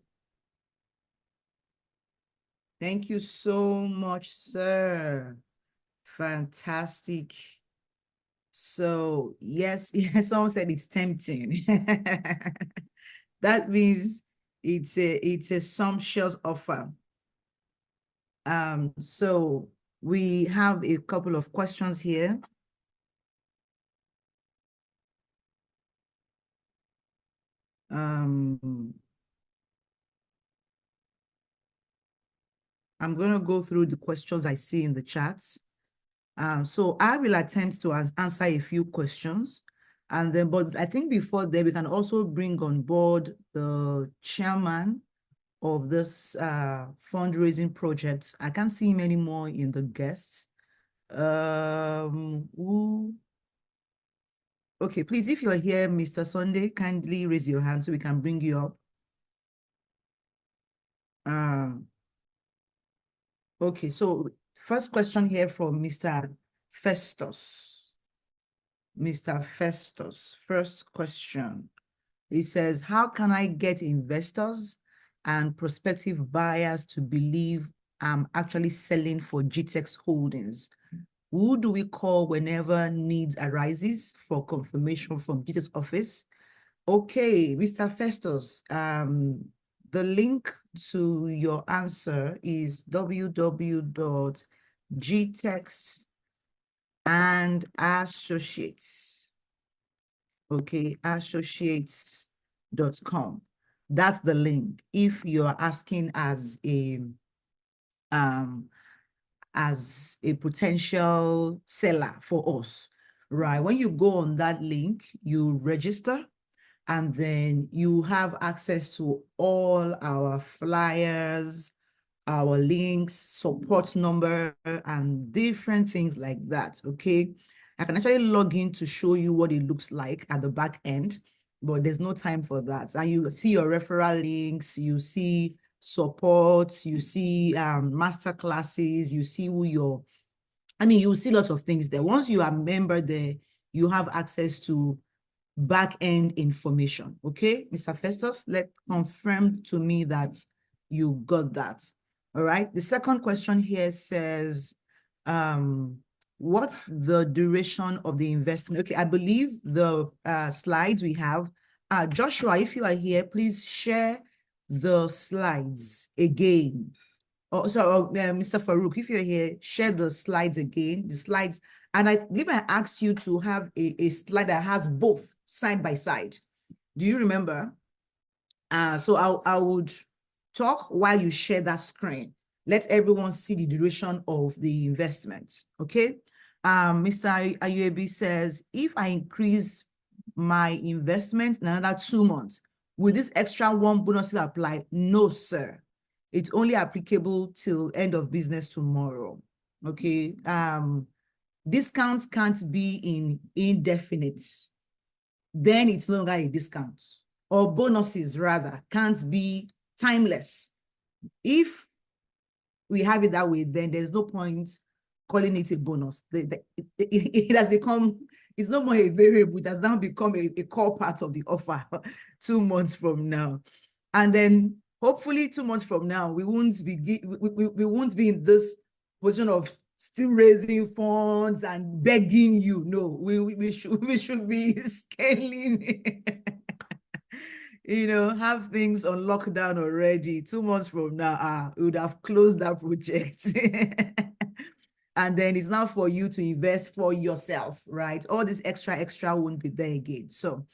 Thank you so much, sir. Fantastic. So yes, someone said it's tempting. That means it's a sumptuous offer. So we have a couple of questions here. I'm going to go through the questions I see in the chats. So I will attempt to answer a few questions. And then, but I think before that, we can also bring on board the chairman of this fundraising project. I can't see him anymore in the guests. Okay, please, if you're here, Mr. Sunday, kindly raise your hand so we can bring you up. Okay, so first question here from Mr. Festus. Mr. Festus. First question. It says, how can I get investors and prospective buyers to believe I'm actually selling for GTEX Holdings? Who do we call whenever needs arises for confirmation from GTEX office? Okay, Mr. Festus, the link to your answer is www.gtex and associates. Okay, associates.com. That's the link. If you're asking as a potential seller for us, right? When you go on that link, you register, and then you have access to all our flyers, our links, support number, and different things like that, okay? I can actually log in to show you what it looks like at the back end, but there's no time for that. And you see your referral links, you see support, you see master classes, you see who you'll see lots of things there. Once you are a member there, you have access to back-end information. Okay, Mr. Festus, confirm to me that you got that. All right. The second question here says, what's the duration of the investment? Okay, I believe the slides we have. Joshua, if you are here, please share the slides again. Oh, so Mr. Farouk, if you're here, share the slides again, the slides. And I believe I asked you to have a slide that has both side by side. Do you remember? So I would talk while you share that screen. Let everyone see the duration of the investment, okay? Mr. Ayuebi says, if I increase my investment in another 2 months, will this extra 1 bonuses apply? No, sir. It's only applicable till end of business tomorrow, okay? Discounts can't be in indefinite. Then it's no longer a discount. Or bonuses, rather, can't be timeless. If we have it that way, then there's no point calling it a bonus. It has become, it's no more a variable. It has now become a core part of the offer 2 months from now. And then hopefully 2 months from now, we won't be in this position of still raising funds and begging you. No, we should be scaling. Have things on lockdown already. 2 months from now, we would have closed that project. And then it's now for you to invest for yourself, right? All this extra won't be there again. So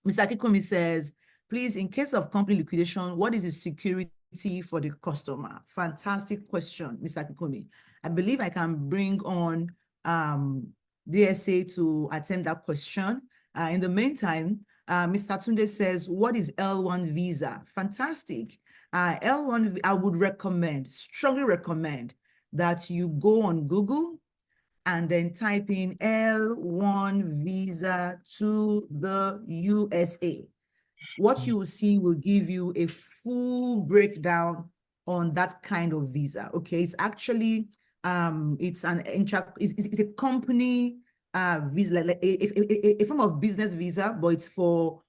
Mr. Akikomi says, please, in case of company liquidation, what is the security for the customer? Fantastic question, Mr. Akikomi. I believe I can bring on DSA to attend that question. In the meantime, Mr. Tunde says, what is L1 visa? Fantastic. L1, I would strongly recommend that you go on Google and then type in L1 visa to the USA. What you will see will give you a full breakdown on that kind of visa. Okay, it's actually it's a company visa, like a form of business visa, but it's for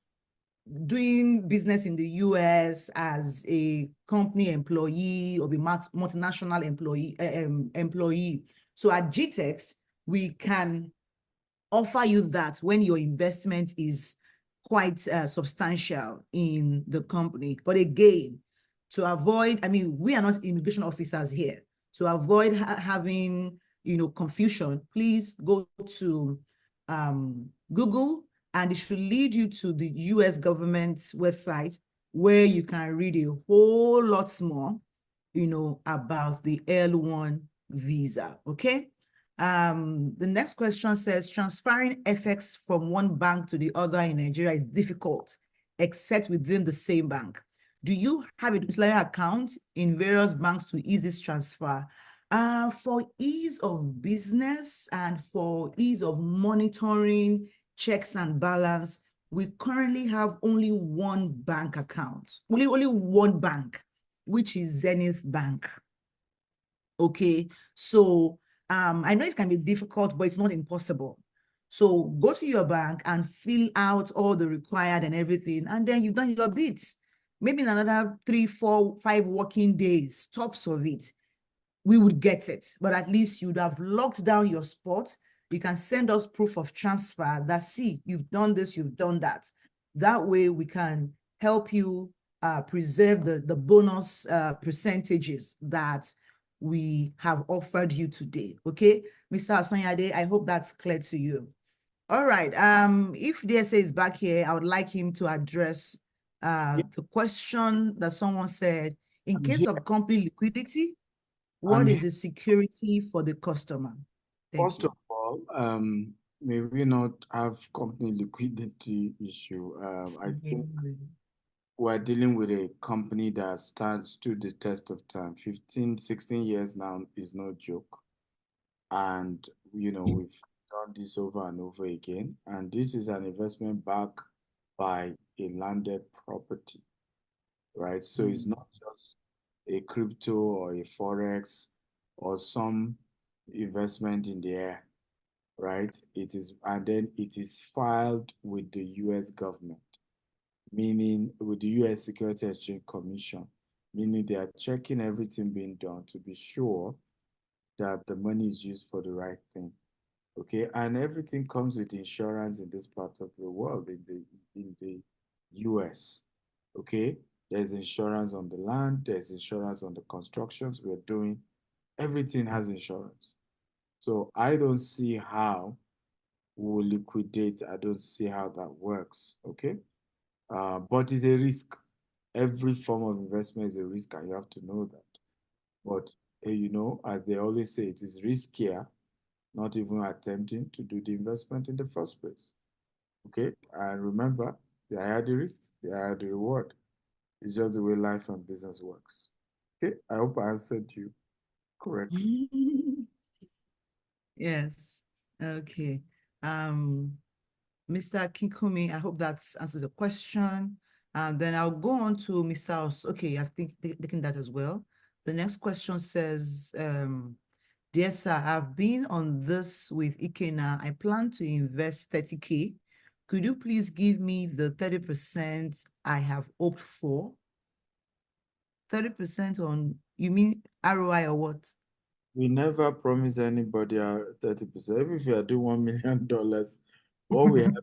doing business in the US as a company employee or the multinational employee. So at GTEX, we can offer you that when your investment is quite substantial in the company. But again, to avoid, we are not immigration officers here. To avoid having, confusion, please go to Google, and it should lead you to the US government's website where you can read a whole lot more, about the L1 visa, okay? The next question says, transferring FX from one bank to the other in Nigeria is difficult, except within the same bank. Do you have a domiciliary account in various banks to ease this transfer? For ease of business and for ease of monitoring checks and balance, we currently have only one bank account, only one bank, which is Zenith Bank. Okay, so I know it can be difficult, but it's not impossible. So go to your bank and fill out all the required and everything, and then you've done your bits. Maybe in another 3, 4, 5 working days, tops of it, we would get it. But at least you'd have locked down your spot. You can send us proof of transfer that, see, you've done this, you've done that. That way we can help you preserve the bonus percentages that we have offered you today. Okay, Mr. Asonyade, I hope that's clear to you. All right. If DSA is back here, I would like him to address the question that someone said, in case of company liquidity, what is the security for the customer? Thank First you. of all, may we not have company liquidity issue. I think we're dealing with a company that stands to the test of time. 15, 16 years now is no joke. And, you know, we've done this over and over again. And this is an investment backed by a landed property, right? So it's not just a crypto or a Forex or some investment in the air, right? It is, and then it is filed with the US government, meaning with the US Security Exchange Commission, meaning they are checking everything being done to be sure that the money is used for the right thing. Okay, and everything comes with insurance in this part of the world, in the US. Okay, there's insurance on the land, there's insurance on the constructions we're doing. Everything has insurance. So I don't see how we'll liquidate. I don't see how that works. Okay, but it's a risk. Every form of investment is a risk, and you have to know that. But you know, as they always say, it is riskier not even attempting to do the investment in the first place. Okay, and remember, the higher the risk, the higher the reward. It's just the way life and business works. Okay, I hope I answered you correctly. Yes. Okay. Mr. Kinkumi, I hope that answers the question. And then I'll go on to Mr. Okay, I think taking that as well. The next question says, dear sir, I've been on this with Ikena. I plan to invest 30K. Could you please give me the 30% I have hoped for? 30% on, you mean ROI or what? We never promise anybody 30%. Even if you are doing $1 million, what we have,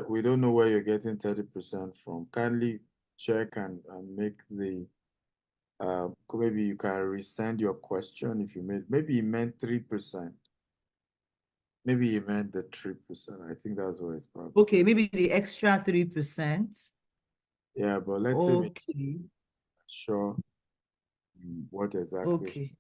we don't know where you're getting 30% from. Kindly check and make the maybe you can resend your question if you maybe you meant 3%. Maybe you meant the 3%. I think that's what it's probably. Okay, maybe the extra 3%. Yeah, but let's say Okay. sure what exactly. Okay.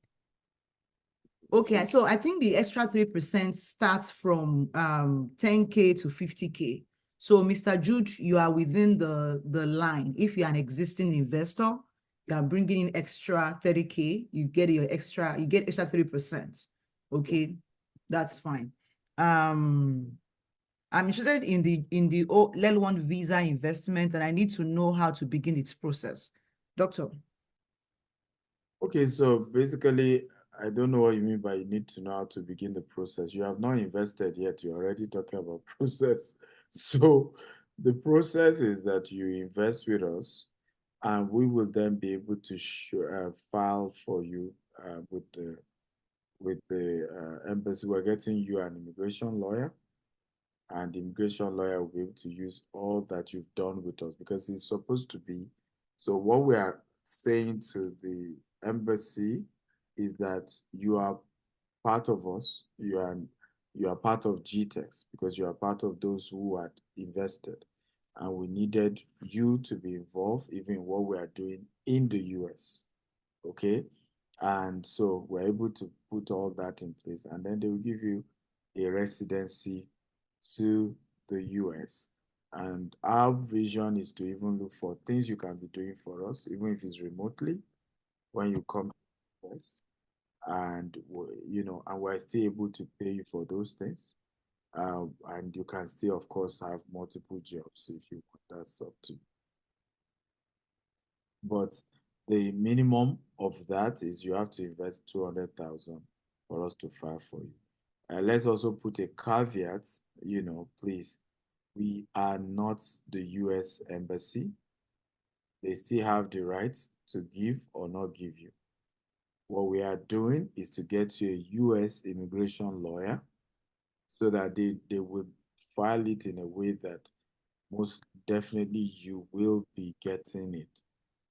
Okay, so I think the extra 3% starts from 10K to 50K. So Mr. Jude, you are within the line. If you're an existing investor, you are bringing in extra 30K, you get extra 3%. Okay, that's fine. I'm interested in the level 1 visa investment, and I need to know how to begin its process. Doctor. Okay, so basically, I don't know what you mean by you need to know how to begin the process. You have not invested yet. You're already talking about process. So the process is that you invest with us, and we will then be able to file for you with the embassy. We're getting you an immigration lawyer, and the immigration lawyer will be able to use all that you've done with us because it's supposed to be. So what we are saying to the embassy is that you are part of us. You are part of GTEx because you are part of those who had invested, and we needed you to be involved even in what we are doing in the US. Okay, and so we're able to put all that in place, and then they will give you a residency to the US. And our vision is to even look for things you can be doing for us, even if it's remotely, when you come to us. And, you know, and we're still able to pay you for those things. And you can still, of course, have multiple jobs if you want. That's up to you. But the minimum of that is you have to invest 200,000 for us to file for you. Let's also put a caveat, please. We are not the US Embassy. They still have the right to give or not give you. What we are doing is to get you a US immigration lawyer so that they will file it in a way that most definitely you will be getting it.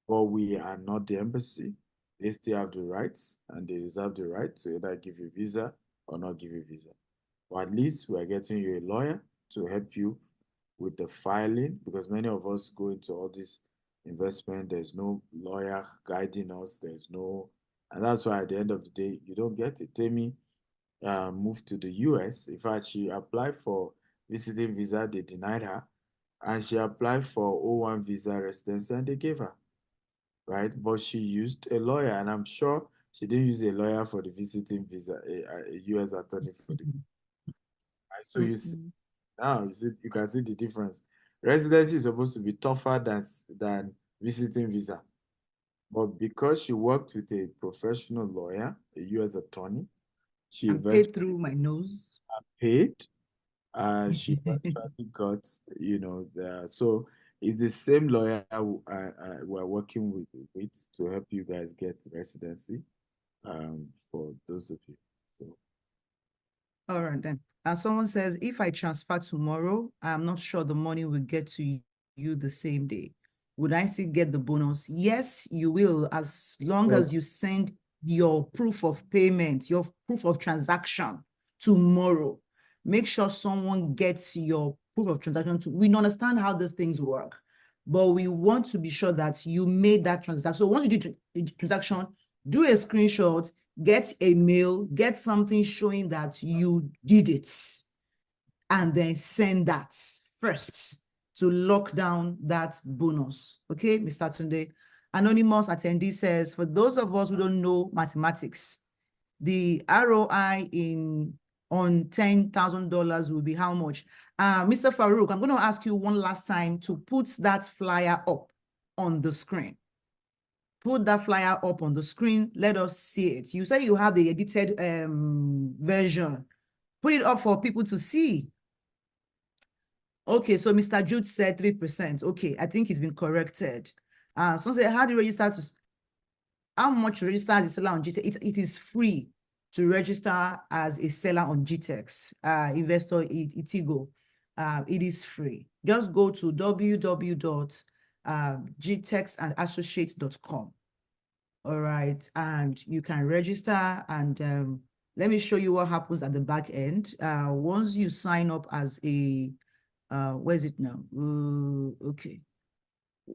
But we are not the embassy. They still have the rights, and they reserve the right to either give you visa or not give you visa. Or at least we are getting you a lawyer to help you with the filing, because many of us go into all this investment, there's no lawyer guiding us, and that's why at the end of the day, you don't get it. Temi moved to the US. In fact, she applied for visiting visa, they denied her, and she applied for O1 visa residency, and they gave her, right? But she used a lawyer, and I'm sure she didn't use a lawyer for the visiting visa, a US attorney for the. Right? So you see, now you can see the difference. Residency is supposed to be tougher than visiting visa. But because she worked with a professional lawyer, a US attorney, she I'm eventually paid through my nose. paid. She eventually got, so it's the same lawyer we're working with to help you guys get residency, for those of you. So, All right then. And someone says, if I transfer tomorrow, I'm not sure the money will get to you the same day. Would I still get the bonus? Yes, you will, as long Well- as you send your proof of payment, your proof of transaction tomorrow. Make sure someone gets your proof of transaction. We understand how these things work, but we want to be sure that you made that transaction. So once you do the transaction, do a screenshot, get a mail, get something showing that you did it, and then send that first to lock down that bonus. Okay, Mr. Tunde. Anonymous attendee says, for those of us who don't know mathematics, the ROI on $10,000 will be how much? Mr. Farouk, I'm going to ask you one last time to put that flyer up on the screen. Put that flyer up on the screen. Let us see it. You said you have the edited version. Put it up for people to see. Okay, so Mr. Jude said 3%. Okay, I think it's been corrected. So say, how do you register to, how much to register as a seller on GTEx? It is free to register as a seller on GTEx, Investor Itigo. It is free. Just go to www.gtexandassociates.com. All right, and you can register, and let me show you what happens at the back end. Once you sign up as a, where is it now? Okay.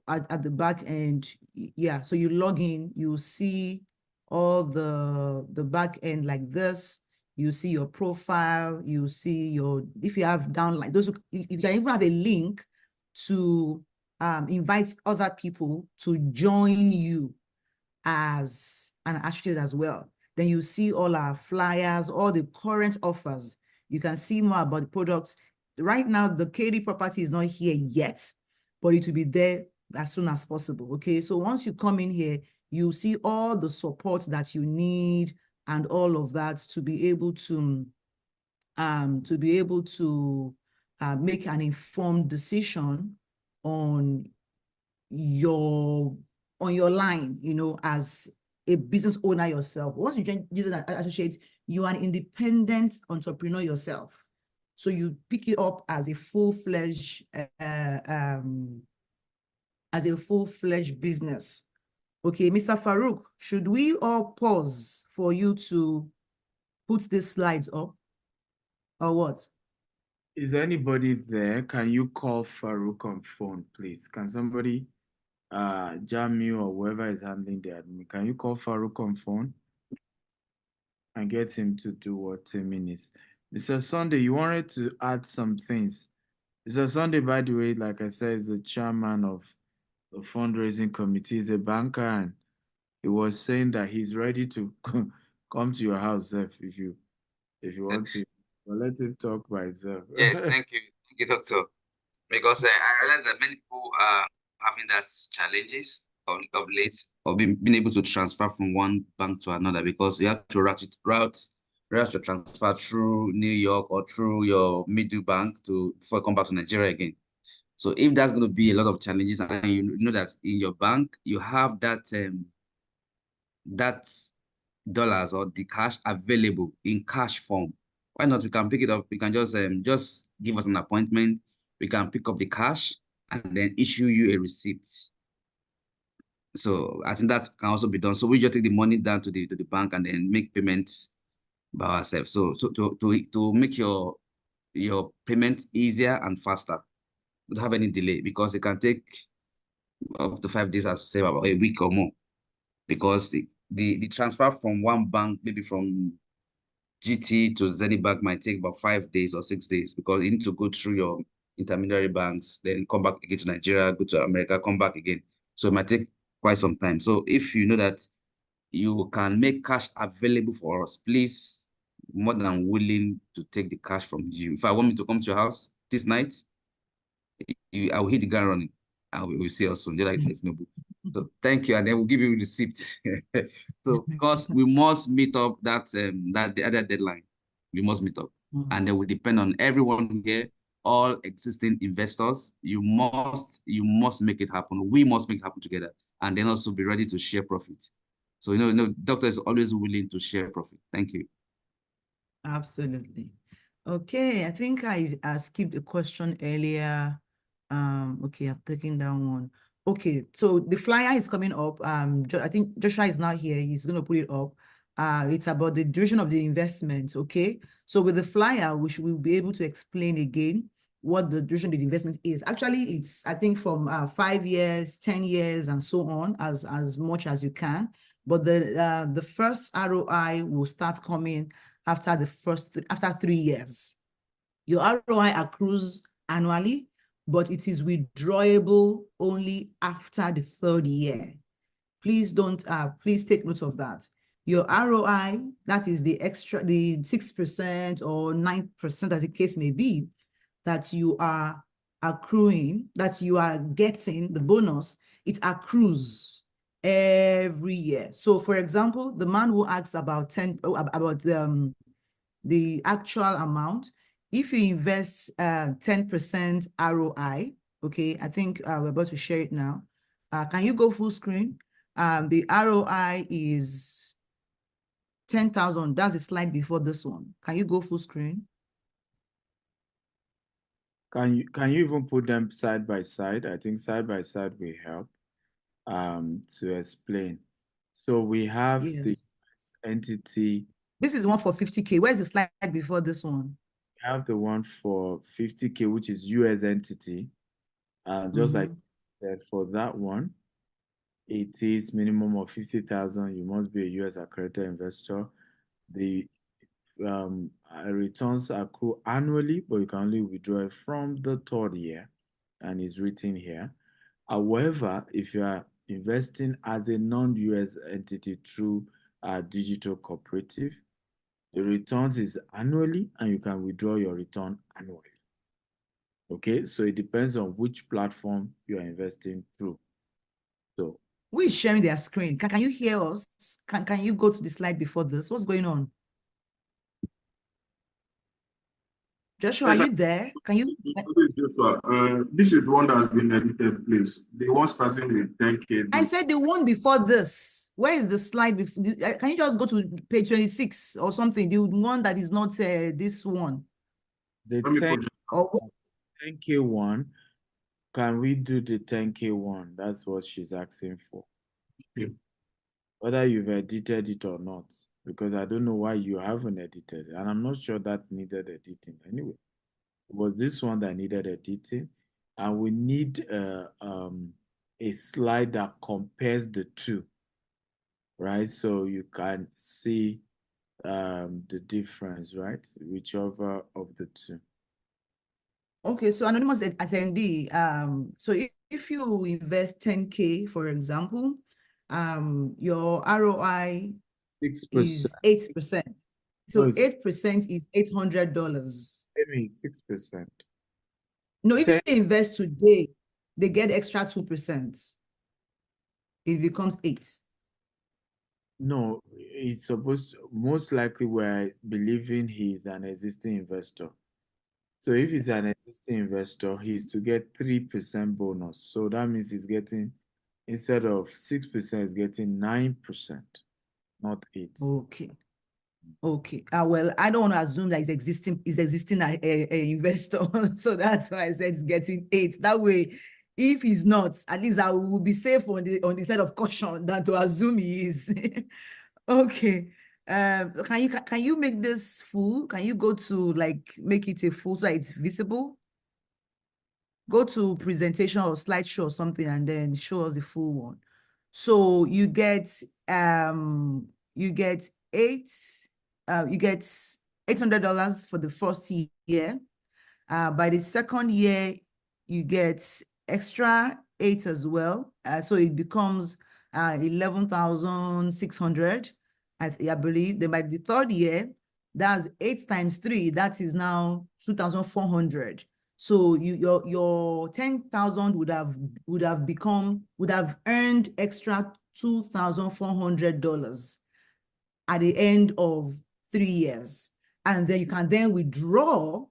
At the back end, yeah, so you log in, you see all the back end like this. You see your profile, you see your, if you have downline, you can even have a link to invite other people to join you as an associate as well. Then you see all our flyers, all the current offers. You can see more about the products. Right now, the KD property is not here yet, but it will be there as soon as possible. Okay, so once you come in here, you see all the support that you need and all of that to be able to make an informed decision on your line, as a business owner yourself. Once you join Jesus Associates, you are an independent entrepreneur yourself. So you pick it up as a full-fledged business. Okay, Mr. Farouk, should we all pause for you to put these slides up, or what? Is anybody there? Can you call Farouk on phone, please? Can somebody, Jamil or whoever is handling the admin, can you call Farouk on phone and get him to do what 10 minutes? Mr. Sunday, you wanted to add some things. Mr. Sunday, by the way, like I said, is the chairman of the fundraising committee. He's a banker, and he was saying that he's ready to come to your house if you want to. But let him talk by himself. Yes, thank you, Doctor. Because I realize that many people are having that challenges of late of being able to transfer from one bank to another, because you have to route whereas your transfer through New York or through your middle bank before you come back to Nigeria again. So if that's going to be a lot of challenges, and you know that in your bank you have that dollars or the cash available in cash form, why not? We can pick it up. We can just give us an appointment. We can pick up the cash and then issue you a receipt. So I think that can also be done. So we just take the money down to the bank and then make payments by ourselves. So to make your payment easier and faster, don't have any delay, because it can take up to 5 days, as say, about a week or more, because the transfer from one bank, maybe from GT to Zenith Bank, might take about 5 days or 6 days, because you need to go through your intermediary banks, then come back again to Nigeria, go to America, come back again. So it might take quite some time. So if you know that you can make cash available for us, please, more than willing to take the cash from you. If I want me to come to your house this night, I will hit the ground running. We will see us soon, just like this notebook. So thank you, and then we'll give you a receipt. So because we must meet up that the other deadline, we must meet up, and then we depend on everyone here, all existing investors. You must make it happen. We must make it happen together, and then also be ready to share profit. So doctor is always willing to share profit. Thank you. Absolutely. Okay, I think I skipped a question earlier. Okay, I've taken down one. Okay, so the flyer is coming up. I think Joshua is not here. He's going to put it up. It's about the duration of the investment. Okay, so with the flyer, we'll be able to explain again what the duration of the investment is. Actually, it's, I think, from 5 years, 10 years, and so on, as much as you can. But the first ROI will start coming after 3 years. Your ROI accrues annually, but it is withdrawable only after the 3rd year. Please take note of that. Your ROI, that is the 6% or 9%, as the case may be, that you are accruing, that you are getting the bonus, it accrues every year. So for example, the man who asks about the actual amount, if you invest 10% ROI, okay, I think we're about to share it now. Can you go full screen? The ROI is 10,000. That's the slide before this one. Can you go full screen? Can you even put them side by side? I think side by side will help to explain. So we have the entity. This is one for 50K. Where's the slide before this one? We have the one for 50K, which is US entity. Just like that, for that one, it is minimum of 50,000. You must be a US accredited investor. The returns accrue annually, but you can only withdraw it from the 3rd year, and it's written here. However, if you are investing as a non-US entity through a digital cooperative, the returns is annually, and you can withdraw your return annually. Okay, so it depends on which platform you are investing through. So who is sharing their screen? Can you hear us? Can you go to the slide before this? What's going on? Joshua, are you there? Can you? This is Joshua. This is the one that has been edited, please. The one starting with 10K. I said the one before this. Where is the slide? Can you just go to page 26 or something? The one that is not this one. The 10K one. Can we do the 10K one? That's what she's asking for. Yeah. Whether you've edited it or not, because I don't know why you haven't edited it, and I'm not sure that needed editing anyway. It was this one that needed editing, and we need a slide that compares the two, right? So you can see the difference, right? Whichever of the two. Okay, so anonymous attendee, so if you invest 10K, for example, your ROI 6%. is 8%. So 8% is $800. I mean 6%. No, if they invest today, they get extra 2%. It becomes 8. No, it's supposed to, most likely we're believing he's an existing investor. So if he's an existing investor, he's to get 3% bonus. So that means he's getting, instead of 6%, he's getting 9%, not 8. Okay. Okay. Well, I don't want to assume that he's existing a investor. So that's why I said he's getting 8. That way, if he's not, at least I will be safe on the side of caution than to assume he is. Okay. So can you make this full? Can you go to make it a full so it's visible? Go to presentation or slideshow or something and then show us the full one. So you get $800 for the first year. By the second year, you get extra 8 as well. So it becomes 11,600, I believe. Then by the third year, that's 8 times 3. That is now 2,400. So your 10,000 would have earned extra $2,400 at the end of 3 years. And then you can then withdraw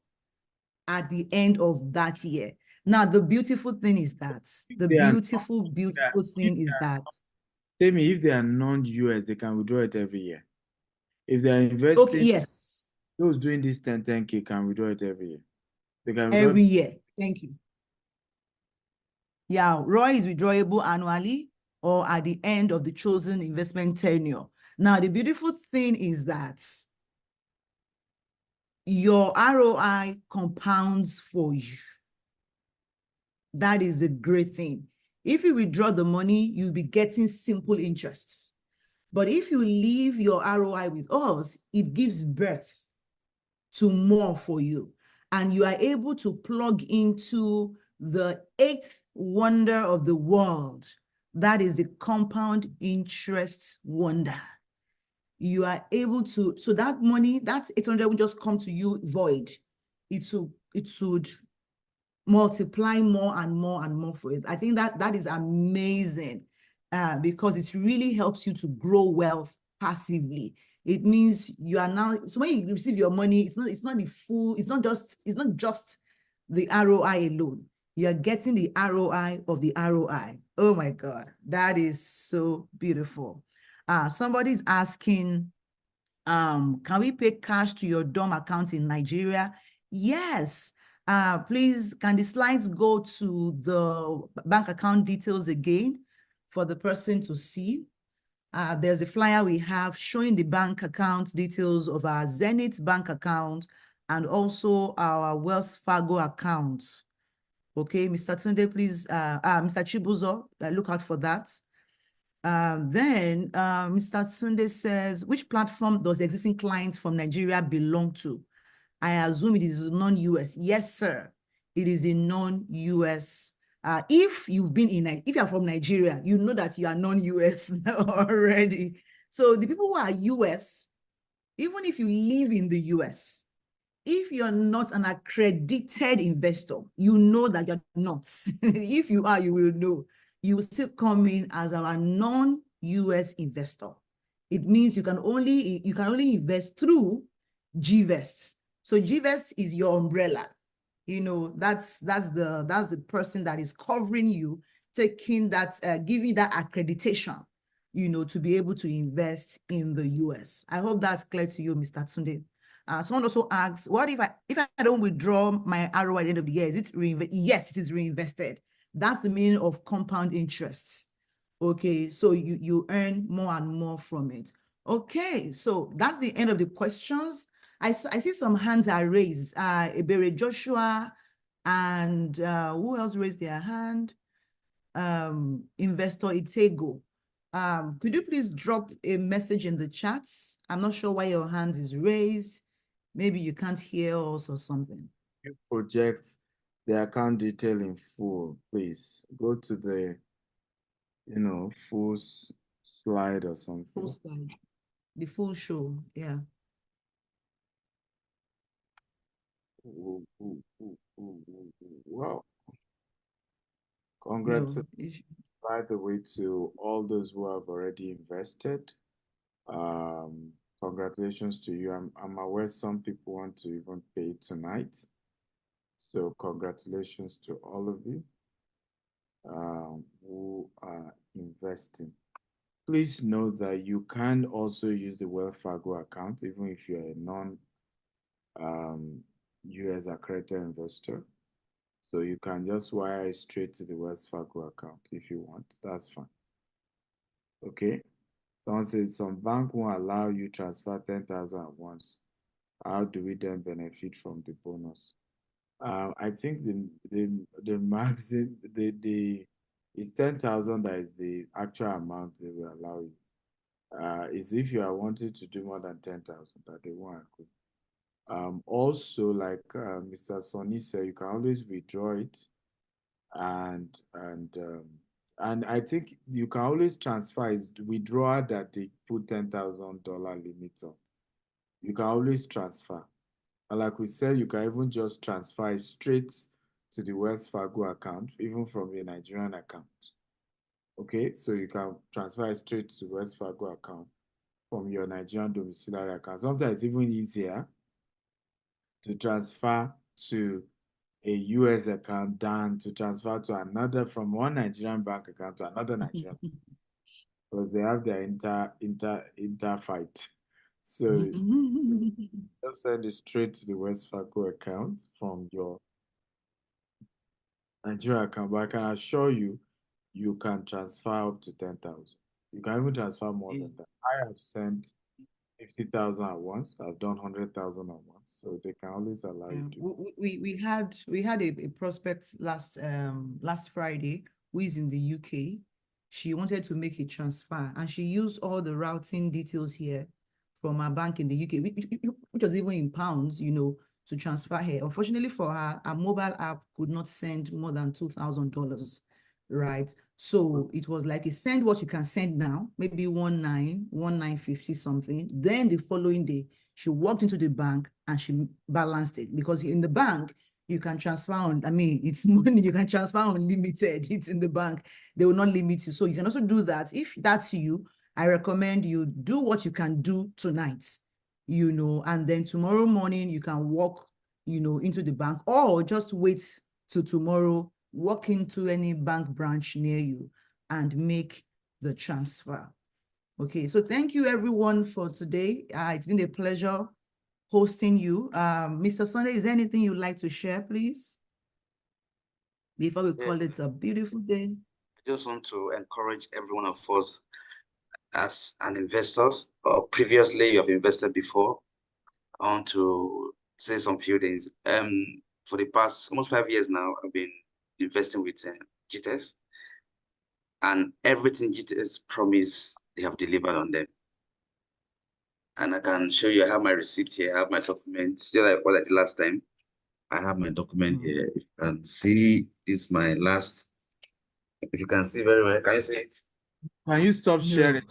at the end of that year. Now, the beautiful thing is that, Tell me, if they are non-US, they can withdraw it every year. If they are investing, okay, yes, those doing this 10K can withdraw it every year. They can withdraw every year. Thank you. Yeah, ROI is withdrawable annually or at the end of the chosen investment tenure. Now, the beautiful thing is that your ROI compounds for you. That is a great thing. If you withdraw the money, you'll be getting simple interests. But if you leave your ROI with us, it gives birth to more for you. And you are able to plug into the 8th wonder of the world. That is the compound interest wonder. You are able to, so that money, that 800 will just come to you void. It should multiply more and more and more for it. I think that is amazing because it really helps you to grow wealth passively. It means you are now, so when you receive your money, it's not just the ROI alone. You are getting the ROI of the ROI. Oh my God, that is so beautiful. Somebody's asking, can we pay cash to your DOM account in Nigeria? Yes. Please, can the slides go to the bank account details again for the person to see? There's a flyer we have showing the bank account details of our Zenith bank account and also our Wells Fargo account. Okay, Mr. Tunde, please, Mr. Chibuzo, look out for that. Then Mr. Tunde says, which platform does existing clients from Nigeria belong to? I assume it is non-US. Yes, sir. It is a non-US. If you are from Nigeria, you know that you are non-US already. So the people who are US, even if you live in the US, if you're not an accredited investor, you know that you're not. If you are, you will know. You will still come in as our non-US investor. It means you can only invest through GVest. So GVest is your umbrella. You know, that's the person that is covering you, taking that, giving that accreditation, you know, to be able to invest in the US. I hope that's clear to you, Mr. Tunde. Someone also asks, what if I don't withdraw my ROI at the end of the year? Is it reinvested? Yes, it is reinvested. That's the meaning of compound interest. Okay, so you earn more and more from it. Okay, so that's the end of the questions. I see some hands are raised. Ebere Joshua and who else raised their hand? Investor Itego. Could you please drop a message in the chats? I'm not sure why your hand is raised. Maybe you can't hear us or something. You project the account detail in full, please. Go to the, full slide or something. Full slide. The full show, yeah. Wow. Congrats, by the way, to all those who have already invested. Congratulations to you. I'm aware some people want to even pay tonight. So congratulations to all of you who are investing. Please note that you can also use the Wells Fargo account, even if you're a non-US accredited investor. So you can just wire it straight to the Wells Fargo account if you want. That's fine. Okay. Someone said some bank won't allow you transfer 10,000 at once. How do we then benefit from the bonus? I think the maximum it's 10,000 that is the actual amount they will allow you. Is if you are wanting to do more than 10,000 that they won't agree. Also, like Mr. Sonny said, you can always withdraw it, and I think you can always transfer it, withdraw that they put $10,000 limit on. You can always transfer. And like we said, you can even just transfer it straight to the Wells Fargo account, even from your Nigerian account. Okay, so you can transfer it straight to the Wells Fargo account from your Nigerian domiciliary account. Sometimes it's even easier to transfer to a US account than to transfer to another, from one Nigerian bank account to another Nigerian, because they have their inter fight. So just send it straight to the Wells Fargo account from your Nigeria account. But I can assure you, you can transfer up to 10,000. You can even transfer more than that. I have sent 50,000 at once. I've done 100,000 at once, so they can always allow you to. We had a prospect last Friday who is in the UK. She wanted to make a transfer and she used all the routing details here from her bank in the UK, which was even in pounds, to transfer her. Unfortunately for her, her mobile app could not send more than $2,000, right? So it was like a send what you can send now, maybe 1950 something. Then the following day, she walked into the bank and she balanced it, because in the bank, you can transfer on, it's money, you can transfer unlimited. It's in the bank. They will not limit you. So you can also do that. If that's you, I recommend you do what you can do tonight, and then tomorrow morning you can walk, into the bank, or just wait till tomorrow, walk into any bank branch near you and make the transfer. Okay, so thank you everyone for today. It's been a pleasure hosting you. Mr. Sunday, is there anything you'd like to share, please? Before we call it a beautiful day. I just want to encourage every one of us as an investors, or previously you have invested before. I want to say some few things. For the past almost 5 years now, I've been investing with GTEx, and everything GTEx promised, they have delivered on them. And I can show you, I have my receipt here, I have my document, just like what I did last time. I have my document here. If you can see, this is my last, if you can see very well, can you see it? Can you stop sharing?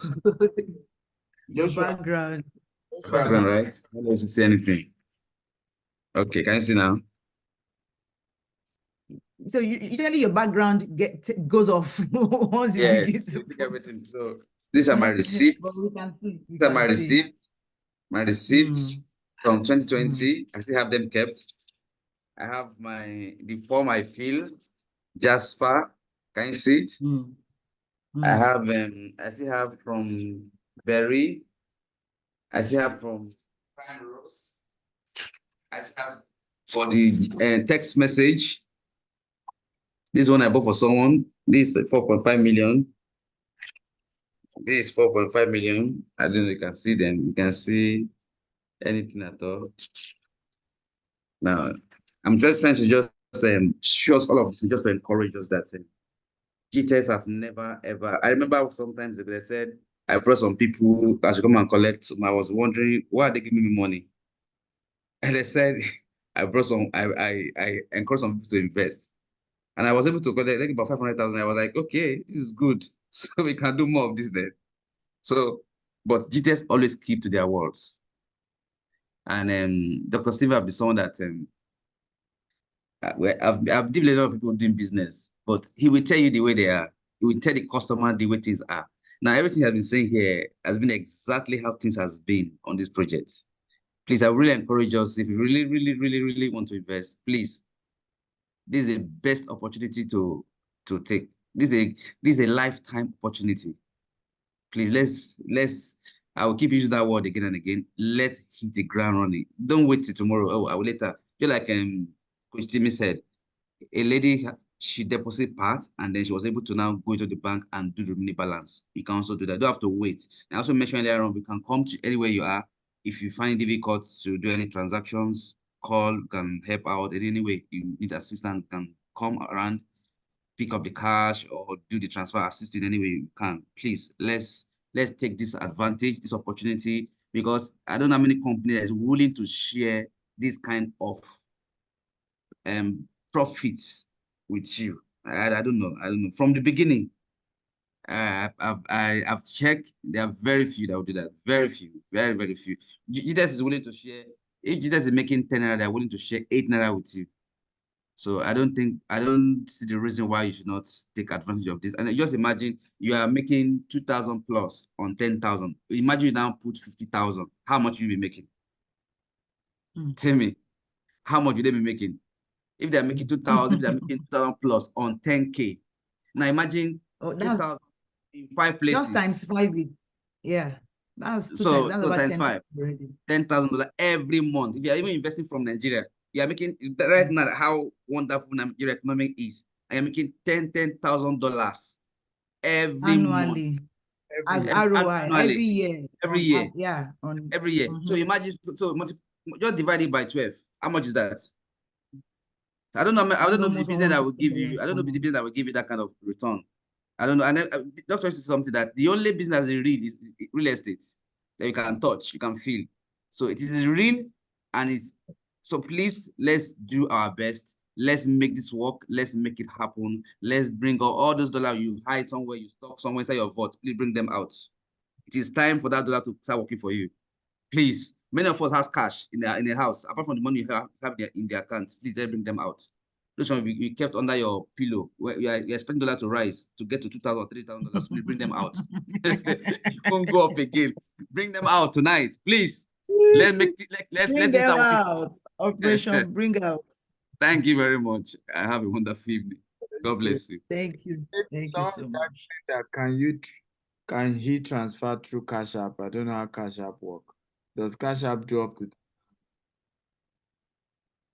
Your background. Background, right? I don't know if you see anything. Okay, can you see now? So usually your background goes off once you begin to put everything. So these are my receipts. These are my receipts. My receipts from 2020. I still have them kept. I have the form I fill, Jasper. Can you see it? I have I still have from Berry. I still have from Prime Rose. I still have for the text message. This one I bought for someone. This is 4.5 million. This is 4.5 million. I don't know if you can see them. You can see anything at all. Now, I'm just trying to just show us all of this, just to encourage us that GTEx have never, ever. I remember sometimes they said, I brought some people that should come and collect. So I was wondering, why are they giving me money? And they said, I brought some, I encouraged some people to invest. And I was able to collect like about 500,000. I was like, okay, this is good. So we can do more of this then. So, but GTEx always keep to their words. And Dr. Steve have been someone that I've dealt with a lot of people doing business, but he will tell you the way they are. He will tell the customer the way things are. Now, everything I've been saying here has been exactly how things has been on this project. Please, I really encourage us, if you really, really, really, really want to invest, please, this is the best opportunity to take. This is a lifetime opportunity. Please, let's I will keep using that word again and again. Let's hit the ground running. Don't wait till tomorrow. Oh, I will later. Just like Coach Timmy said, a lady, she deposited part and then she was able to now go into the bank and do the mini balance. You can also do that. You don't have to wait. I also mentioned earlier on, we can come to anywhere you are. If you find it difficult to do any transactions, call, can help out in any way. You need assistance, can come around, pick up the cash or do the transfer, assist in any way you can. Please, let's take this advantage, this opportunity, because I don't know how many companies are willing to share this kind of profits with you. I don't know. From the beginning, I've checked. There are very few that will do that. Very few. Very, very few. GTEx is willing to share. If GTEx is making 10 naira, they're willing to share 8 naira with you. So I don't see the reason why you should not take advantage of this. And just imagine you are making 2,000 plus on 10,000. Imagine you now put 50,000. How much will you be making? Tell me, how much will they be making? If they're making 2,000, if they're making 2,000 plus on 10K. Now imagine 2,000 in 5 places. Just times 5. Yeah, that's two so times. That's so about times 10 5. already. $10,000 every month. If you're even investing from Nigeria, you are making right now how wonderful Nigeria economy is. I am making $10,000 every Annually. month. As ROI every year. Every year. Yeah. Every year. So imagine, just divide it by 12. How much is that? I don't know the business that will give you. I don't know the business that will give you that kind of return. I don't know. And then Dr. is something that the only business is real is real estate that you can touch, you can feel. So it is real, and so please, let's do our best. Let's make this work. Let's make it happen. Let's bring all those dollars you hide somewhere, you stock somewhere inside your vault. Please bring them out. It is time for that dollar to start working for you. Please, many of us have cash in the house. Apart from the money you have in their account, please bring them out. Those ones you kept under your pillow, where you're expecting dollar to rise to get to $2,000 or $3,000. Please bring them out. You won't go up again. Bring them out tonight, please. Let's bring them out. Operation bring out. Thank you very much. I have a wonderful evening. God bless you. Thank you. Thank you so much. Can he transfer through Cash App? I don't know how Cash App work. Does Cash App do up to?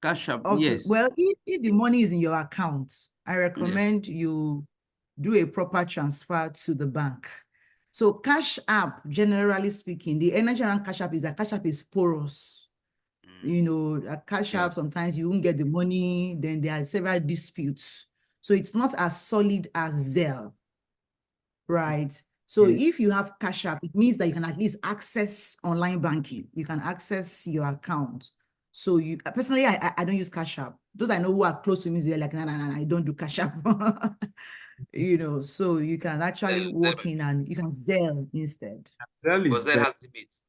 Cash App, Okay. yes. Well, if the money is in your account, I recommend you do a proper transfer to the bank. So Cash App, generally speaking, the energy around Cash App is that Cash App is porous. You know, a Cash App, sometimes you won't get the money, then there are several disputes. So it's not as solid as Zelle, right? So if you have Cash App, it means that you can at least access online banking. You can access your account. So you personally, I don't use Cash App. Those I know who are close to me, they're like, no, I don't do Cash App. You know, so you can actually walk in and you can Zelle instead. Zelle has limits.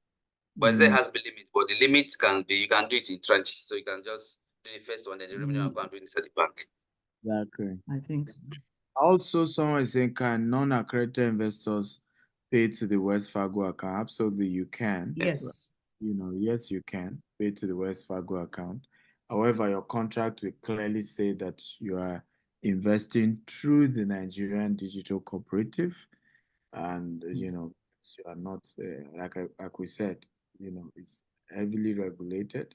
But Zelle has the limit, but the limit can be, you can do it in tranches. So you can just do the first one, then the remaining one can do it inside the bank. Exactly. I think so. Also, someone is saying, can non-accredited investors pay to the Wells Fargo account? Absolutely, you can. Yes. You know, yes, you can pay to the Wells Fargo account. However, your contract will clearly say that you are investing through the Nigerian Digital Cooperative, and you know, you are not like we said, you know, it's heavily regulated.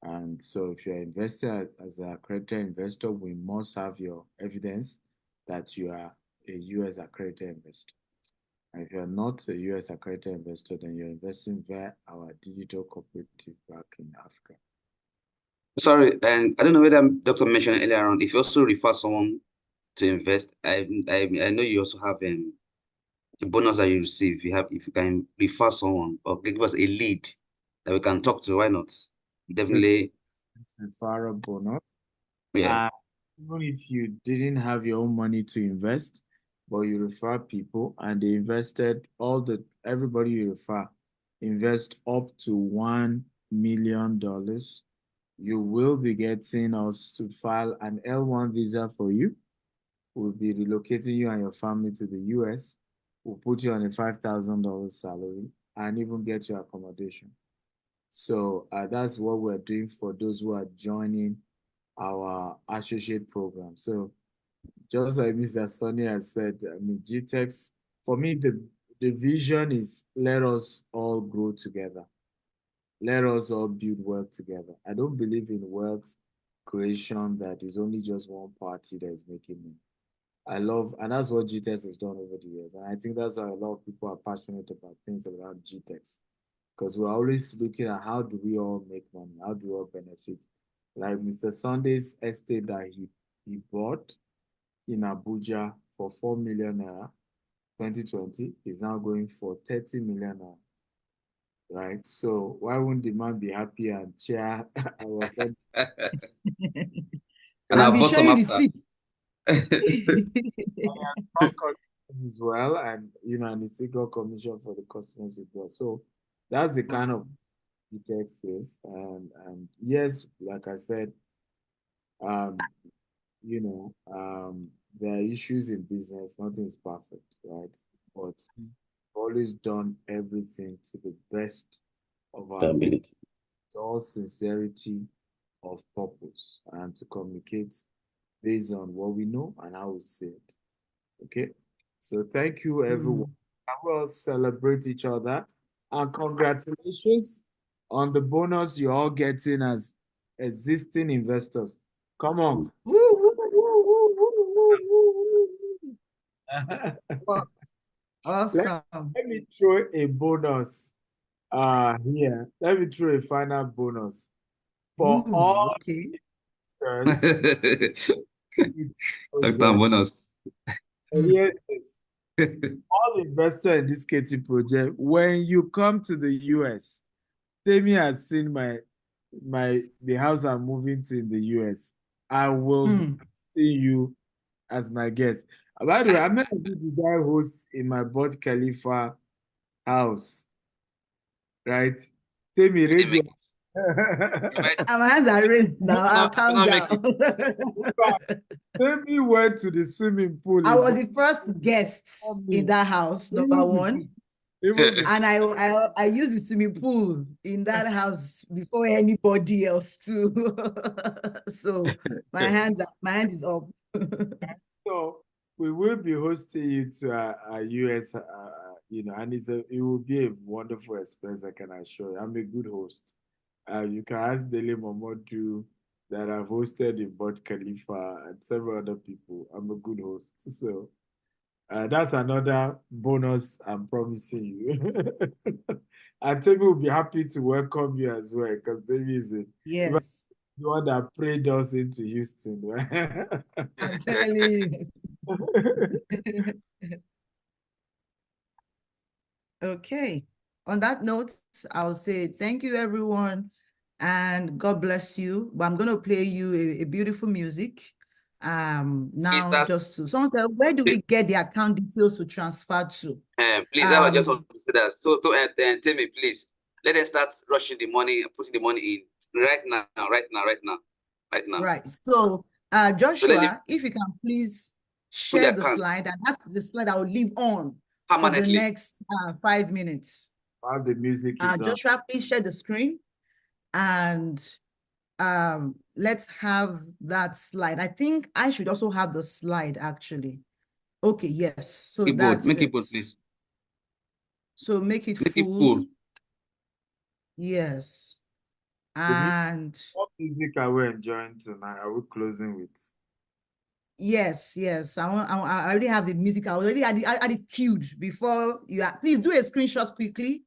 And so if you're investing as an accredited investor, we must have your evidence that you are a US accredited investor. And if you're not a US accredited investor, then you're investing via our digital cooperative back in Africa. Sorry, and I don't know whether Dr. mentioned earlier on, if you also refer someone to invest, I know you also have a bonus that you receive. If you can refer someone or give us a lead that we can talk to, why not? Definitely. Referral bonus. Yeah. Even if you didn't have your own money to invest, but you refer people and they invested everybody you refer invest up to $1 million, you will be getting us to file an L1 visa for you. We'll be relocating you and your family to the US. will put you on a $5,000 salary and even get your accommodation. So that's what we're doing for those who are joining our associate program. So just like Mr. Sonny has said, I mean, GTEx, for me, the vision is let us all grow together. Let us all build wealth together. I don't believe in wealth creation that is only just one party that is making it. I love, and that's what GTEx has done over the years. And I think that's why a lot of people are passionate about things around GTEx, because we're always looking at how do we all make money? How do we all benefit? Like Mr. Sunday's estate that he bought in Abuja for 4 million naira, 2020, is now going for 30 million naira. Right? So why wouldn't the man be happy and cheer our friend? And I'll I've been bought some showing after. receipts. As well, and and the single commission for the customers as well. So that's the kind of GTEx is, and yes, like I said, there are issues in business. Nothing is perfect, right? But always done everything to the best of our ability, all sincerity of purpose, and to communicate based on what we know and how we see it. Okay, so thank you, everyone. I will celebrate each other, and congratulations on the bonus you're all getting as existing investors. Come on. Awesome. Let me throw a bonus here. Let me throw a final bonus for all okay. investors. Dr. Bonus. Here it is. All investors in this KT project, when you come to the US, Temi has seen the house I'm moving to in the US. I will see you as my guest. By the way, I'm going to be the guy host in my Burj Khalifa house. Right? Temi, raise your My hands are raised now. I'll calm down. Temi went to the swimming pool. I was the first guest in that house, number one. And I used the swimming pool in that house before anybody else too. So my hand is up. So we will be hosting you to a US, and it will be a wonderful experience. I can assure you. I'm a good host. You can ask Dele Momodu that I've hosted in Burj Khalifa and several other people. I'm a good host. So that's another bonus I'm promising you. And Temi will be happy to welcome you as well, because Temi is the one that prayed us into Houston. I'm telling you. Okay. On that note, I'll say thank you, everyone, and God bless you. But I'm going to play you a beautiful music. Now, just to someone said, where do we get the account details to transfer to? Please, I just want to say that. So, tell me, please, let us start rushing the money, putting the money in right now. Right. So, Joshua, if you can please share the slide, and that's the slide I will leave on for the next 5 minutes. While the music is Joshua, please share the screen, and let's have that slide. I think I should also have the slide, actually. Okay, yes. So make it bold, please. So make it full. Yes. And what music are we enjoying tonight? Are we closing with? Yes. I already have the music. I already had it queued before you. Please do a screenshot quickly